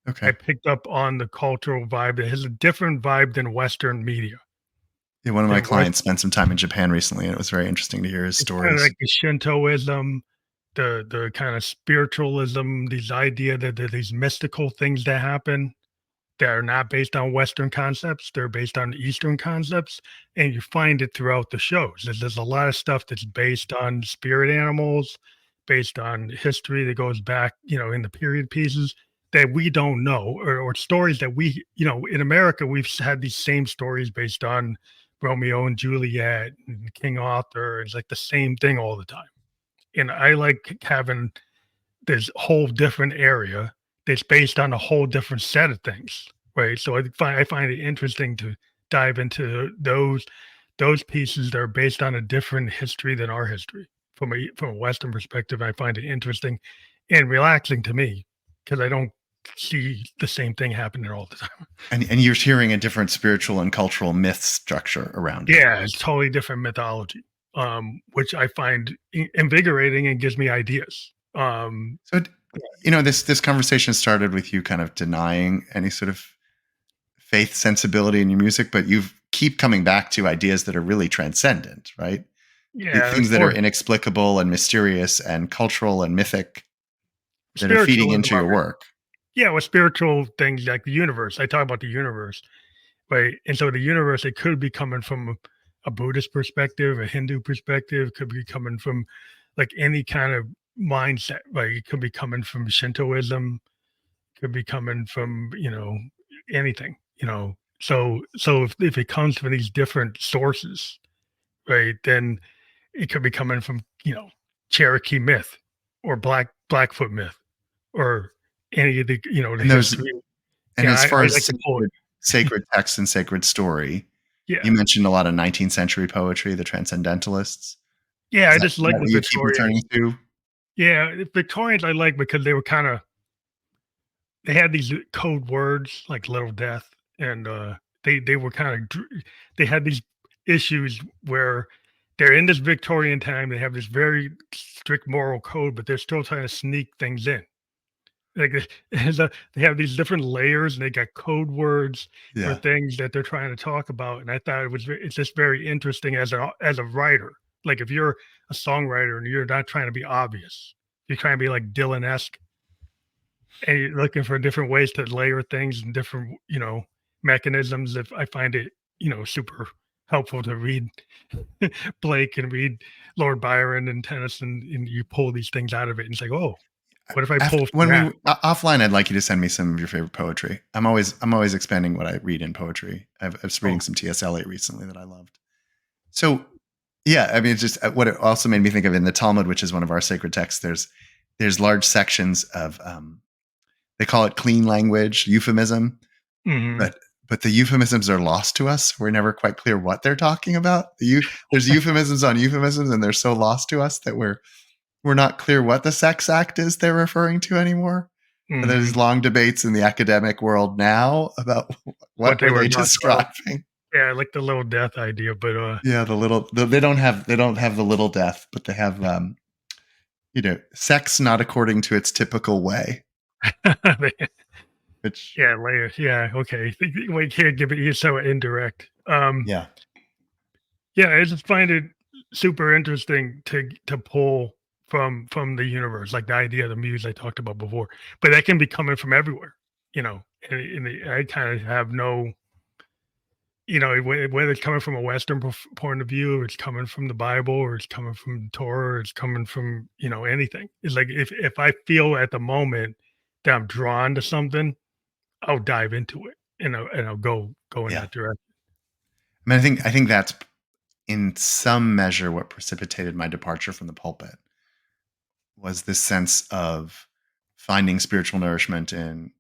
I Okay. picked up on the cultural vibe that has a different vibe than Western media. Yeah, one of my Than West clients spent some time in Japan recently, and it was very interesting to hear his It's kinda stories. like the Shintoism, the kinda spiritualism, these idea that there are these mystical things that happen that are not based on Western concepts, they're based on Eastern concepts, and you find it throughout the shows. There's a lot of stuff that's based on spirit animals, based on history that goes back, in the period pieces that we don't know, or stories that in America, we've had these same stories based on Romeo and Juliet and King Arthur. It's like the same thing all the time. And I like having this whole different area that's based on a whole different set of things, right? So I find it interesting to dive into those pieces that are based on a different history than our history. From a Western perspective, I find it interesting and relaxing to me because I don't see the same thing happening all the time. And you're hearing a different spiritual and cultural myth structure around it. Yeah, it's totally different mythology, which I find invigorating and gives me ideas. So, this conversation started with you kind of denying any sort of faith sensibility in your music, but you keep coming back to ideas that are really transcendent, right? Yeah, like Things that are more inexplicable and mysterious and cultural and mythic that are feeding spiritualism into of your it. work. Yeah, with spiritual things like the universe. I talk about the universe, right? And so the universe, it could be coming from a Buddhist perspective, a Hindu perspective, could be coming from like any kind of mindset. Like it could be coming from Shintoism, could be coming from, anything, So if it comes from these different sources, right, then it could be coming from, Cherokee myth or Blackfoot myth or any of the And those history. and Yeah, as far I as like to pull it. sacred text and sacred story, you Yeah. mentioned a lot of 19th century poetry, the transcendentalists. Yeah, Is I that just is like that the what you keep Victorian. returning to? Yeah, the Victorians I like because they were kinda they had these code words like Little Death, and, they were kinda they had these issues where they're in this Victorian time, they have this very strict moral code, but they're still trying to sneak things in. Like, they have these different layers, and they got code words for Yeah. things that they're trying to talk about, and I thought it's just very interesting as a writer. Like, if you're a songwriter and you're not trying to be obvious, you're trying to be like Dylan-esque, and you're looking for different ways to layer things and different, mechanisms. If I find it, super helpful to read Blake and read Lord Byron and Tennyson, and you pull these things out of it, and it's like, "Oh, what if I After pull from when we that?" offline, I'd like you to send me some of your favorite poetry. I'm always expanding what I read in poetry. I was reading Oh, some T.S. Eliot recently that I loved. So, yeah, I mean, it's just what it also made me think of in the Talmud, which is one of our sacred texts. There's large sections of they call it clean language, euphemism, mhm. but the euphemisms are lost to us. We're never quite clear what they're talking about. There's euphemisms on euphemisms, and they're so lost to us that we're not clear what the sex act is they're referring to anymore. And there's Mhm. long debates in the academic world now about What what they were were they talking about. describing. Yeah, I like the little death idea, but, Yeah, they don't have the little death, but they have sex not according to its typical way, which yeah, layers, yeah, okay. We can't give it you're so indirect. yeah. Yeah, I just find it super interesting to pull from the universe, like the idea of the muse I talked about before, but that can be coming from everywhere, and I kinda have no whether it's coming from a Western point of view, or it's coming from the Bible, or it's coming from Torah, or it's coming from, anything. It's like if I feel at the moment that I'm drawn to something, I'll dive into it, and I'll go in Yeah. that direction. I mean, I think that's in some measure what precipitated my departure from the pulpit was this sense of finding spiritual nourishment in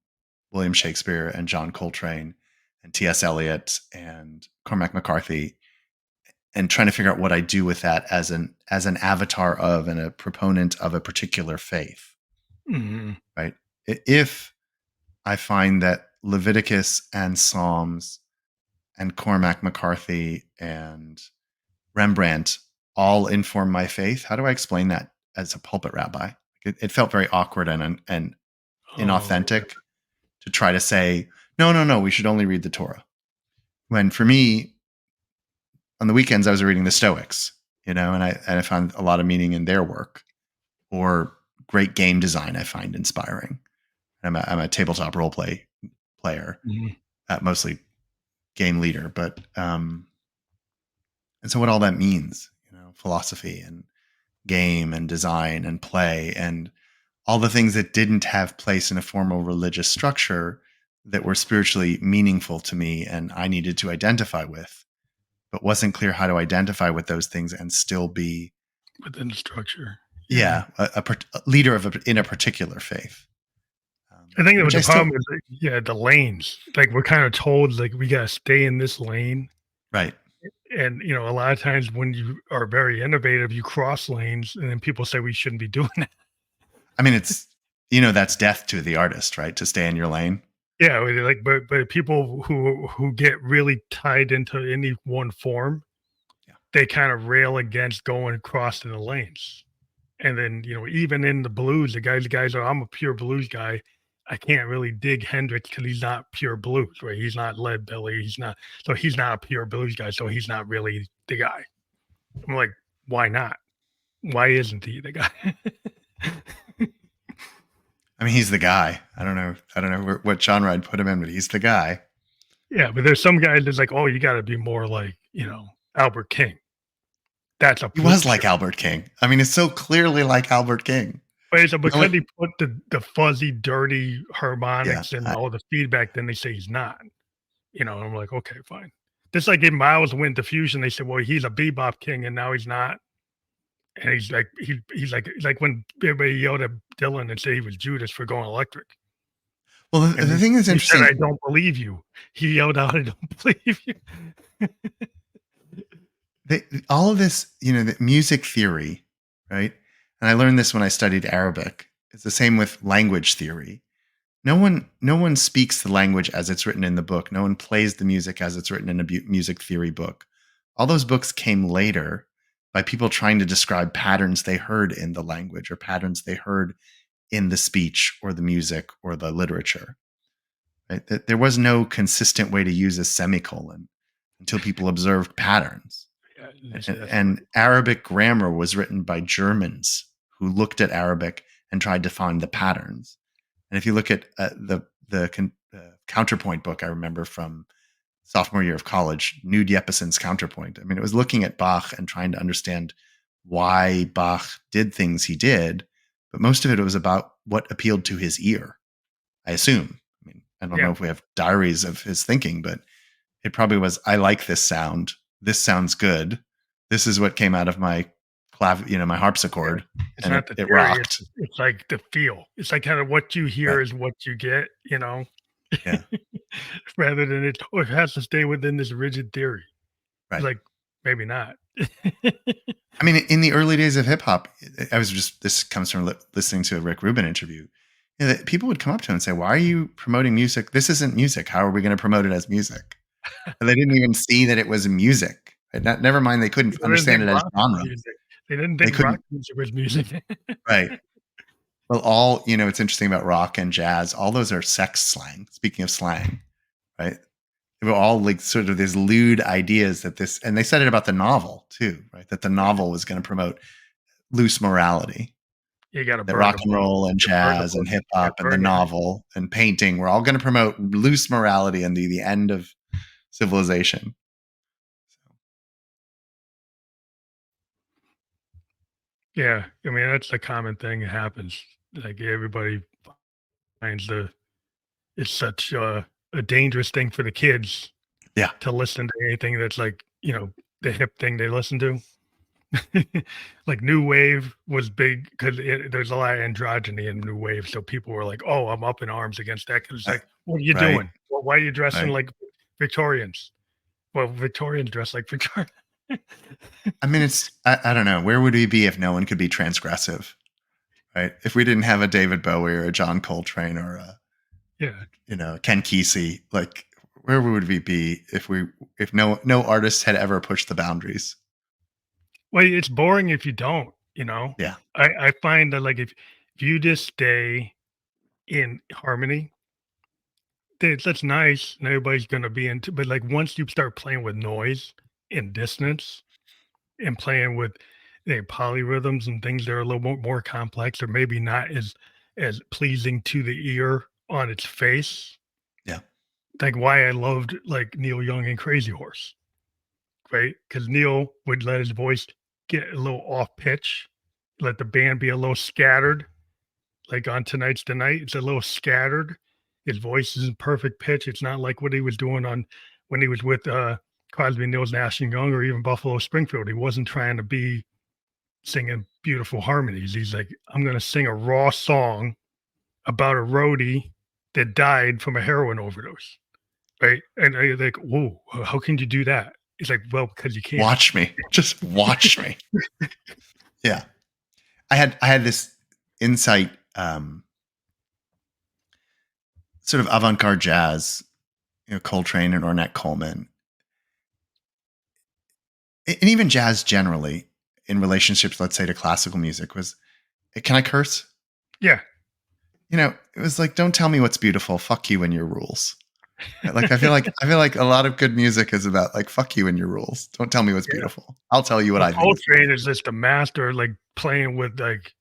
William Shakespeare and John Coltrane and T.S. Eliot and Cormac McCarthy, and trying to figure out what I do with that as an avatar of and a proponent of a particular faith, Mhm. right? If I find that Leviticus and Psalms and Cormac McCarthy and Rembrandt all inform my faith. How do I explain that as a pulpit rabbi? It felt very awkward and Oh, yeah. inauthentic to try to say, no, no, no, we should only read the Torah. When for me, on the weekends, I was reading the Stoics, and I found a lot of meaning in their work, or great game design I find inspiring. I'm a tabletop role play player, Mhm. mostly game leader, but and so what all that means, philosophy and game and design and play and all the things that didn't have place in a formal religious structure that were spiritually meaningful to me and I needed to identify with, but wasn't clear how to identify with those things and still be, Within the structure. Yeah. yeah, a leader in a particular faith, I think that what which I the still, problem is, like, yeah, the lanes. Like, we're kinda told, like, we gotta stay in this lane, right. and, a lot of times when you are very innovative, you cross lanes, and then people say we shouldn't be doing that. I mean, it's, that's death to the artist, right? To stay in your lane. Yeah, like, but people who get really tied into any one form, Yeah. they kinda rail against going across in the lanes. And then, even in the blues, the guys are, I'm a pure blues guy. I can't really dig Hendrix because he's not pure blues, right? He's not lead belly. He's not a pure blues guy. So he's not really the guy. I'm like, why not? Why isn't he the guy? I mean, he's the guy. I don't know what genre I'd put him in, but he's the guy. Yeah, but there's some guys that's like, oh, you got to be more like, Albert King. That's a He was pure. like Albert King. I mean, it's so clearly like Albert King. But it's The only, because he put the fuzzy, dirty yeah, harmonics and all the feedback, then they say he's not. And I'm like, okay, fine. Just like in Miles went to Fusion, they said, well, he's a bebop king, and now he's not. And he's like, he's like when everybody yelled at Dylan and said he was Judas for going electric. well, the, And the thing that's he said, I interesting, don't believe you. He yelled out, I don't believe you. all of this, the music theory, right? And I learned this when I studied Arabic. It's the same with language theory. No one speaks the language as it's written in the book. No one plays the music as it's written in a music theory book. All those books came later by people trying to describe patterns they heard in the language or patterns they heard in the speech or the music or the literature. Right? There was no consistent way to use a semicolon until people observed patterns. Yeah, and they say And, that's right. and Arabic grammar was written by Germans who looked at Arabic and tried to find the patterns. And if you look at the counterpoint book I remember from sophomore year of college, Nude Yepeson's Counterpoint. I mean, it was looking at Bach and trying to understand why Bach did things he did, but most of it was about what appealed to his ear, I assume. I mean, I don't know Yeah, if we have diaries of his thinking, but it probably was, I like this sound. This sounds good. This is what came out of my my yeah. harpsichord, It's and not it, the it theory. rocked. It's like the feel. It's like kind of what you Right. hear is what you get. Yeah. Rather than it has to stay within this rigid theory. It's Right. like, maybe not. I mean, in the early days of hip hop, this comes from listening to a Rick Rubin interview. That people would come up to him and say, "Why are you promoting music? This isn't music. How are we going to promote it as music?" And they didn't even see that it was music. Right? Never mind, they couldn't People didn't understand think it as rock was genre. music. They didn't They think rock couldn't. music was music. Right. Well, it's interesting about rock and jazz. All those are sex slang. Speaking of slang, right? They were all like sort of these lewd ideas and they said it about the novel too, right? That the novel was going to promote loose morality. You gotta That burn rock the and book. roll and You burn the jazz book. and hip Yeah, hop and the burn it. novel and painting were all going to promote loose morality and the end of civilization. Yeah, I mean, that's the common thing that happens. Like, everybody finds it's such a dangerous thing for the kids Yeah. to listen to anything that's like, the hip thing they listen to. Like, new wave was big because there's a lot of androgyny in new wave, so people were like, "Oh, I'm up in arms against that." Because it's Uh, like, "What are you right. doing? Well, why are you dressing Right. like Victorians?" Well, Victorians dress like Victorians. I mean, I don't know. Where would we be if no one could be transgressive? Right. If we didn't have a David Bowie or a John Coltrane or Yeah. Ken Kesey, like where would we be if no artist had ever pushed the boundaries? Well, it's boring if you don't, you know? Yeah. I find that, like, if you just stay in harmony, that's nice, and everybody's gonna be into but, like, once you start playing with noise and dissonance and playing with, polyrhythms and things that are a little more complex or maybe not as pleasing to the ear on its face, Yeah. like, why I loved, like, Neil Young and Crazy Horse, right? Because Neil would let his voice get a little off pitch, let the band be a little scattered. Like on Tonight's the Night, it's a little scattered. His voice is in perfect pitch. It's not like what he was doing on when he was with Crosby, Stills, Nash and Young, or even Buffalo Springfield. He wasn't trying to be singing beautiful harmonies. He's like, I'm going to sing a raw song about a roadie that died from a heroin overdose, right? And I like, whoa, how can you do that? He's like, well, because you can. Watch me. Just watch me. Yeah. I had this insight, sort of avant-garde jazz, Coltrane and Ornette Coleman, and even jazz generally in relationships, let's say to classical music was, can I curse? Yeah. It was like, don't tell me what's beautiful. Fuck you and your rules. Right? Like I feel like a lot of good music is about like fuck you and your rules. Don't tell me what's Yeah. beautiful. I'll tell you what Well, I think is Coltrane beautiful. is just a master, like playing with like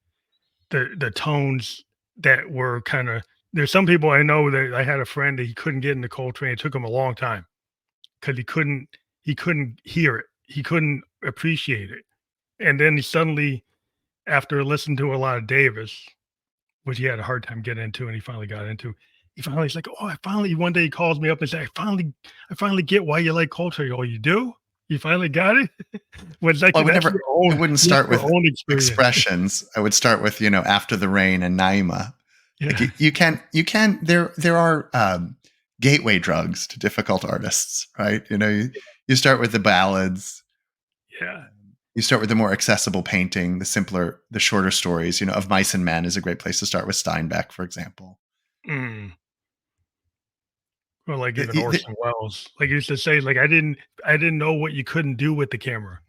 the tones that were kinda there's some people I know that I had a friend that he couldn't get into Coltrane, it took him a long time because he couldn't hear it, he couldn't appreciate it, and then he suddenly, after listening to a lot of Davis, which he had a hard time getting into and he finally got into, he's like, "Oh, I finally" one day he calls me up and said, "I finally get why you like Coltrane." "Oh, you do? You finally got it?" Well, it's like Well, that's your I own wouldn't that's start your with own experience. expressions. I would start with, After the Rain and Naima. Like Yeah, there are gateway drugs to difficult artists, right? You start with the ballads, yeah. you start with the more accessible painting, the shorter stories, Of Mice and Men is a great place to start with Steinbeck, for example. Mm. Or like The- even the- Orson Welles. Like he used to say, like, I didn't know what you couldn't do with the camera.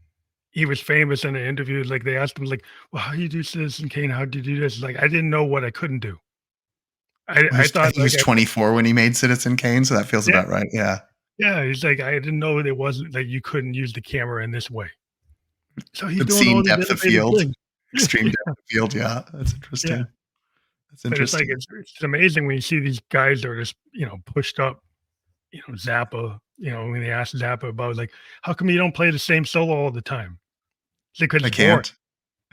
He was famous in an interview, like they asked him, like, "Well, how do you do Citizen Kane? How do you do this?" Like, I didn't know what I couldn't do. I I thought think he like was 24 when he made Citizen Kane, so that feels yeah, about right. Yeah. yeah. He's like, I didn't know it wasn't that you couldn't use the camera in this way. So he's doing Obscene all these depth of innovative field, things. extreme depth of field. Yeah, that's Yeah. interesting. That's But it's like interesting. it's amazing when you see these guys that are just, pushed up, Zappa, when they ask Zappa about like, how come you don't play the same solo all the time? It's because I it's boring. can't.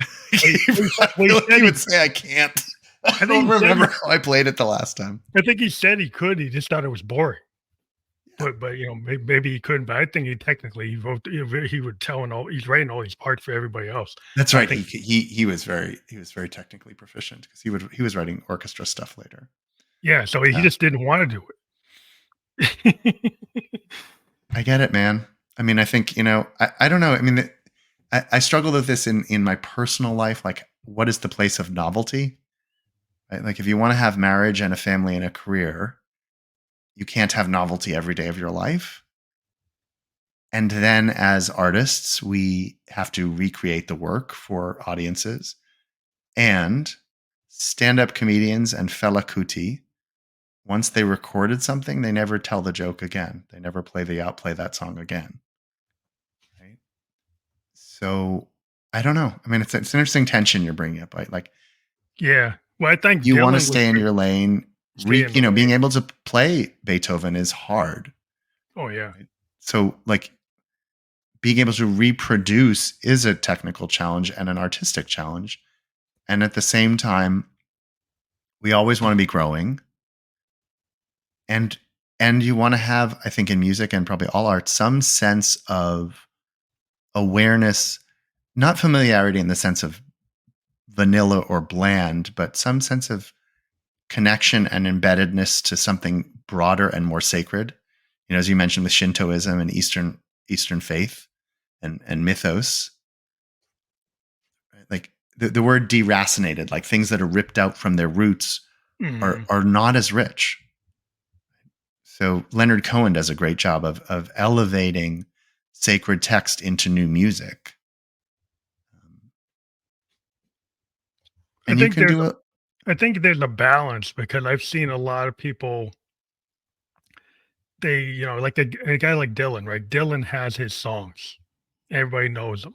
Well, I he feel like said he he would say I can't. I I think don't he said remember he how I played it the last time. I think he said he could, he just thought it was boring. Yeah, But, maybe he couldn't, but I think he technically he wrote he would telling all he's writing all these parts for everybody else. that's So I right. think He was very technically proficient because he was writing orchestra stuff later. yeah, so he Yeah, just didn't wanna do it. I get it, man. I mean, I think I don't know. I mean, I struggle with this in my personal life. Like, what is the place of novelty? Right? Like, if you want to have marriage and a family and a career, you can't have novelty every day of your life. And then as artists, we have to recreate the work for audiences. And stand-up comedians and fela kuti, once they recorded something, they never tell the joke again. They never outplay that song again. Right. So I don't know. I mean, it's an interesting tension you're bringing up. Right? Like Yeah. Well, I think you want to Dylan was stay in great your lane. stay in the Being lane. able to play Beethoven is hard. Oh, yeah. Right? So like being able to reproduce is a technical challenge and an artistic challenge. And at the same time, we always want to be growing. And you want to have, I think, in music and probably all art, some sense of awareness, not familiarity in the sense of vanilla or bland, but some sense of connection and embeddedness to something broader and more sacred. As you mentioned with Shintoism and Eastern faith and mythos, right? Like the word deracinated, like things that are ripped out from their roots, are Mhm. are not as rich. So Leonard Cohen does a great job of elevating sacred text into new music. I And you think can there's do it. I think there's a balance because I've seen a lot of people, they, like a guy like Dylan, right? Dylan has his songs. Everybody knows them.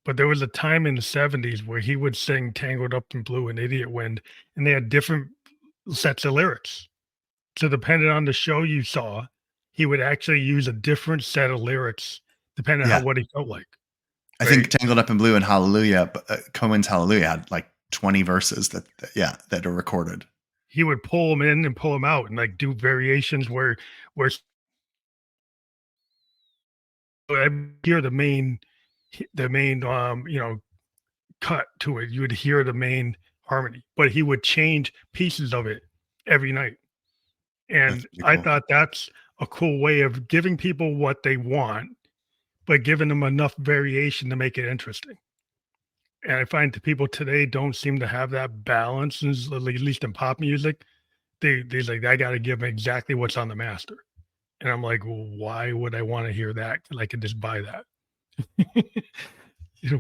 But there was a time in the 70s where he would sing Tangled Up in Blue and Idiot Wind, and they had different sets of lyrics. So depending on the show you saw, he would actually use a different set of lyrics depending on how Yeah. what he felt like, I right? think Tangled Up in Blue and Hallelujah, Cohen's Hallelujah had like 20 verses that are recorded. He would pull them in and pull them out and like do variations where I hear the main cut to it. You would hear the main harmony, but he would change pieces of it every night. That's And pretty I cool. thought that's a cool way of giving people what they want, but giving them enough variation to make it interesting. And I find that people today don't seem to have that balance, at least in pop music. They're like, I got to give them exactly what's on the master. And I'm like, well, why would I want to hear that? I could just buy that.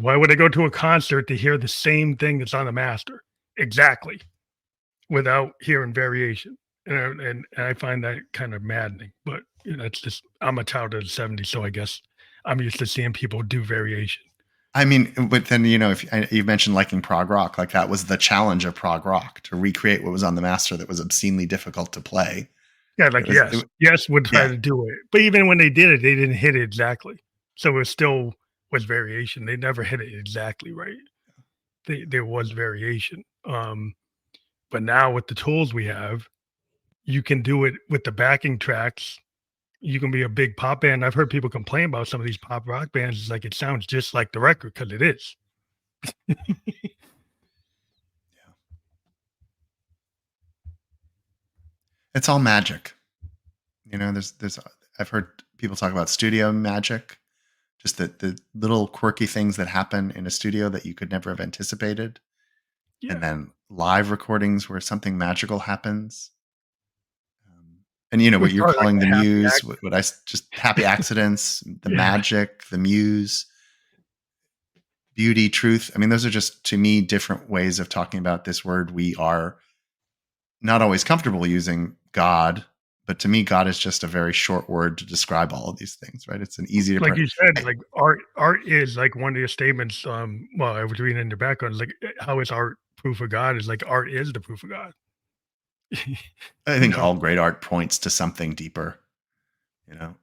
Why would I go to a concert to hear the same thing that's on the master? Exactly. Without hearing variation. And I find that kind of maddening. But it's just I'm a child of the '70s, so I guess I'm used to seeing people do variation. I mean, but then, if you mentioned liking prog rock, like that was the challenge of prog rock, to recreate what was on the master that was obscenely difficult to play. Yeah, It like was, Yes would try yeah, to do it, but even when they did it, they didn't hit it exactly. So it still was variation. They never hit it exactly right. There was variation. But now with the tools we have, you can do it with the backing tracks. You can be a big pop band. I've heard people complain about some of these pop rock bands. It's like it sounds just like the record because it is. it's all magic. There's I've heard people talk about studio magic, just the little quirky things that happen in a studio that you could never have anticipated, Yeah. and then live recordings where something magical happens. And It what was you're probably like calling the a happy muse, accident. just happy accidents, the Yeah. magic, the muse, beauty, truth. I mean, those are just, to me, different ways of talking about this word we are not always comfortable using, God. But to me, God is just a very short word to describe all of these things, right? It's an easy Like to. you said, like art is like one of your statements. Well, I was reading in the background, like how is art proof of God? Is like art is the proof of God. I you think know, all great art points to something deeper,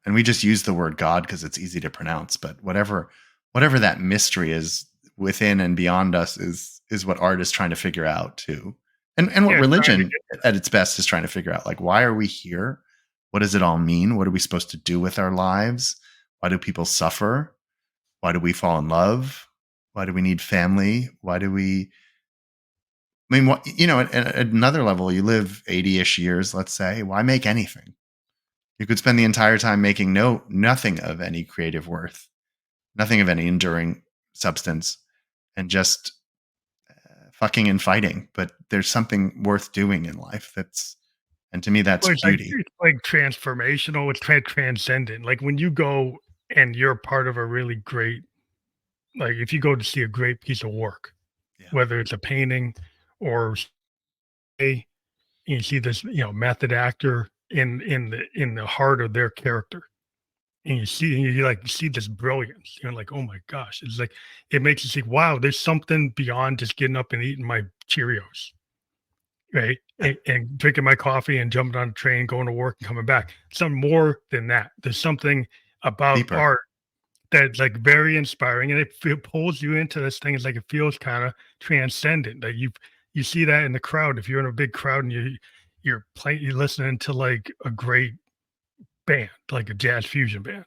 and we just use the word God because it's easy to pronounce. But whatever that mystery is within and beyond us is what art is trying to figure out too, and what yeah, trying to religion get at its best is trying to figure out. Like, why are we here? What does it all mean? What are we supposed to do with our lives? Why do people suffer? Why do we fall in love? Why do we need family? Why do we? I mean, at another level, you live 80-ish years, let's say. Why make anything? You could spend the entire time making nothing of any creative worth, nothing of any enduring substance, and just fucking and fighting. But there's something worth doing in life and to me, that's well, beauty. it's like transformational. It's transcendent. Like when you go and you're part of a really great, like if you go to see a great piece of work, Yeah. whether it's a painting or say you see this, method actor in the heart of their character, and you like see this brilliance. You're like, oh my gosh, it's like it makes you think, wow, there's something beyond just getting up and eating my Cheerios, right? Yeah. And drinking my coffee and jumping on a train, going to work and coming back. Something more than that. There's something about Deeper. art that's like very inspiring, and it pulls you into this thing. It's like it feels kind of transcendent. That you see that in the crowd. If you're in a big crowd and you're listening to like a great band, like a jazz fusion band,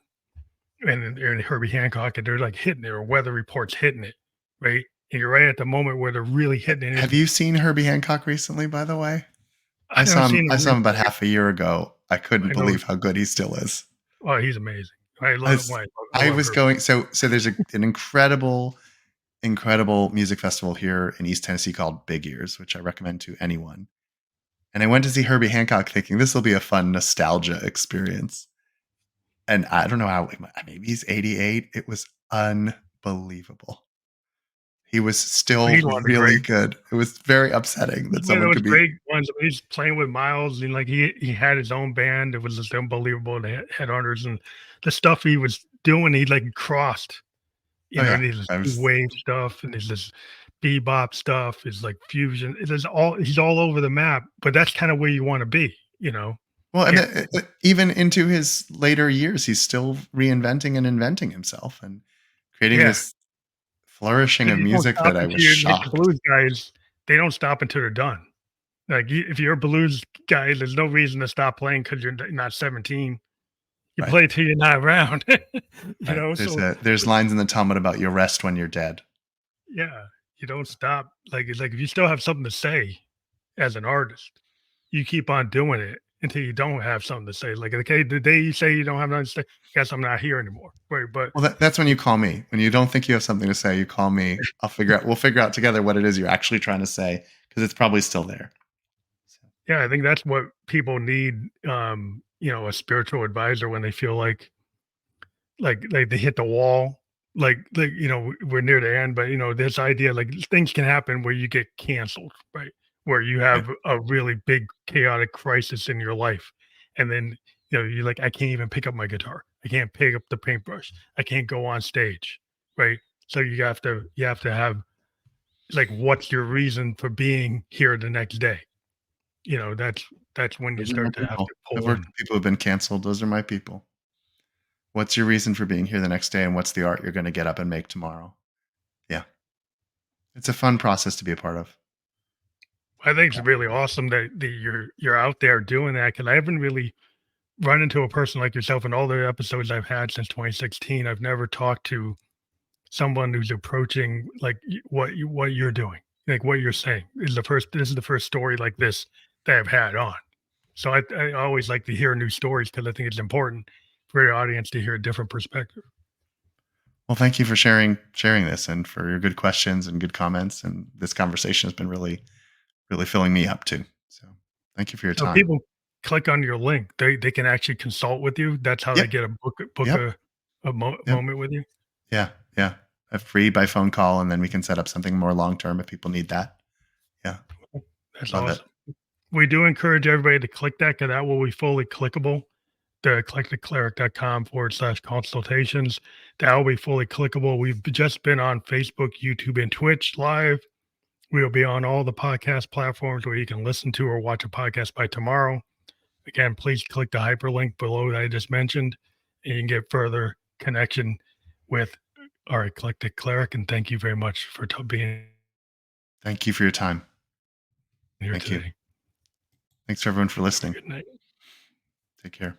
and Herbie Hancock, and they're like hitting it, or Weather Report's hitting it, right? And you're right at the moment where they're really hitting it. Have you seen Herbie Hancock recently, by the way? I haven't seen I him saw him about recently. half a year ago. I couldn't I know. believe how good he still is. Oh, he's amazing. I I love. was, Well, I I love was Herbie. going, so there's an incredible music festival here in East Tennessee called Big Ears, which I recommend to anyone. And I went to see Herbie Hancock thinking this will be a fun nostalgia experience. And I don't know how, maybe he's 88. It was unbelievable. He was still He's one of the really great. good. It was very upsetting that He's one of someone those could be great ones. He's playing with Miles, and like he had his own band. It was just unbelievable. The Headhunters and the stuff he was doing. He like crossed. oh, yeah. There's this I new was wave stuff, and there's this bebop stuff. Is like fusion. It is all. He's all over the map. But that's kind of where you want to be. well, and And even into his later years, he's still reinventing and inventing himself and creating yeah, this flourishing because of you don't music stop that I was until you like the shocked. blues guys. They don't stop until they're done. Like if you're a blues guy, there's no reason to stop playing because you're not 17. You Right. play till you're not around. Right. So There's lines in the Talmud about you rest when you're dead. yeah, you don't stop. Like it's like if you still have something to say as an artist, you keep on doing it until you don't have something to say. Like okay, the day you say you don't have nothing to say, guess I'm not here anymore. Right. But Well, that's when you call me. When you don't think you have something to say, you call me. We'll figure out together what it is you're actually trying to say because it's probably still there. So, yeah, I think that's what people need. A spiritual advisor when they feel like they hit the wall, we're near the end, but this idea like things can happen where you get canceled, right? Where you right. have a really big chaotic crisis in your life, and then you're like, I can't even pick up my guitar, I can't pick up the paintbrush, I can't go on stage, right? So you have to have like, what's your reason for being here the next day? That's when you Those are my start to have people. to I've pull worked in. with people who've been canceled. Those are my people. What's your reason for being here the next day, and what's the art you're going to get up and make tomorrow? Yeah, it's a fun process to be a part of. I think it's really awesome that you're out there doing that because I haven't really run into a person like yourself in all the episodes I've had since 2016. I've never talked to someone who's approaching like what you're doing, like what you're saying is the first. This is the first story like this that I've had on. So I always like to hear new stories because I think it's important for your audience to hear a different perspective. Well, thank you for sharing this and for your good questions and good comments. And this conversation has been really filling me up too. So thank you for your So time. people click on your link, they can actually consult with you. That's how they Yep. get a book Yep. a Yep. moment with you. Yeah. Yeah. A free by phone call, and then we can set up something more long term if people need that. Yeah. That's Love it. awesome. We do encourage everybody to click that because that will be fully clickable. The eclecticcleric.com/consultations. That will be fully clickable. We've just been on Facebook, YouTube, and Twitch live. We'll be on all the podcast platforms where you can listen to or watch a podcast by tomorrow. Again, please click the hyperlink below that I just mentioned, and you can get further connection with our eclectic cleric. And thank you very much for being Thank you for your time. here Thank you. today. Thanks for everyone for Have a listening. good night. Take care.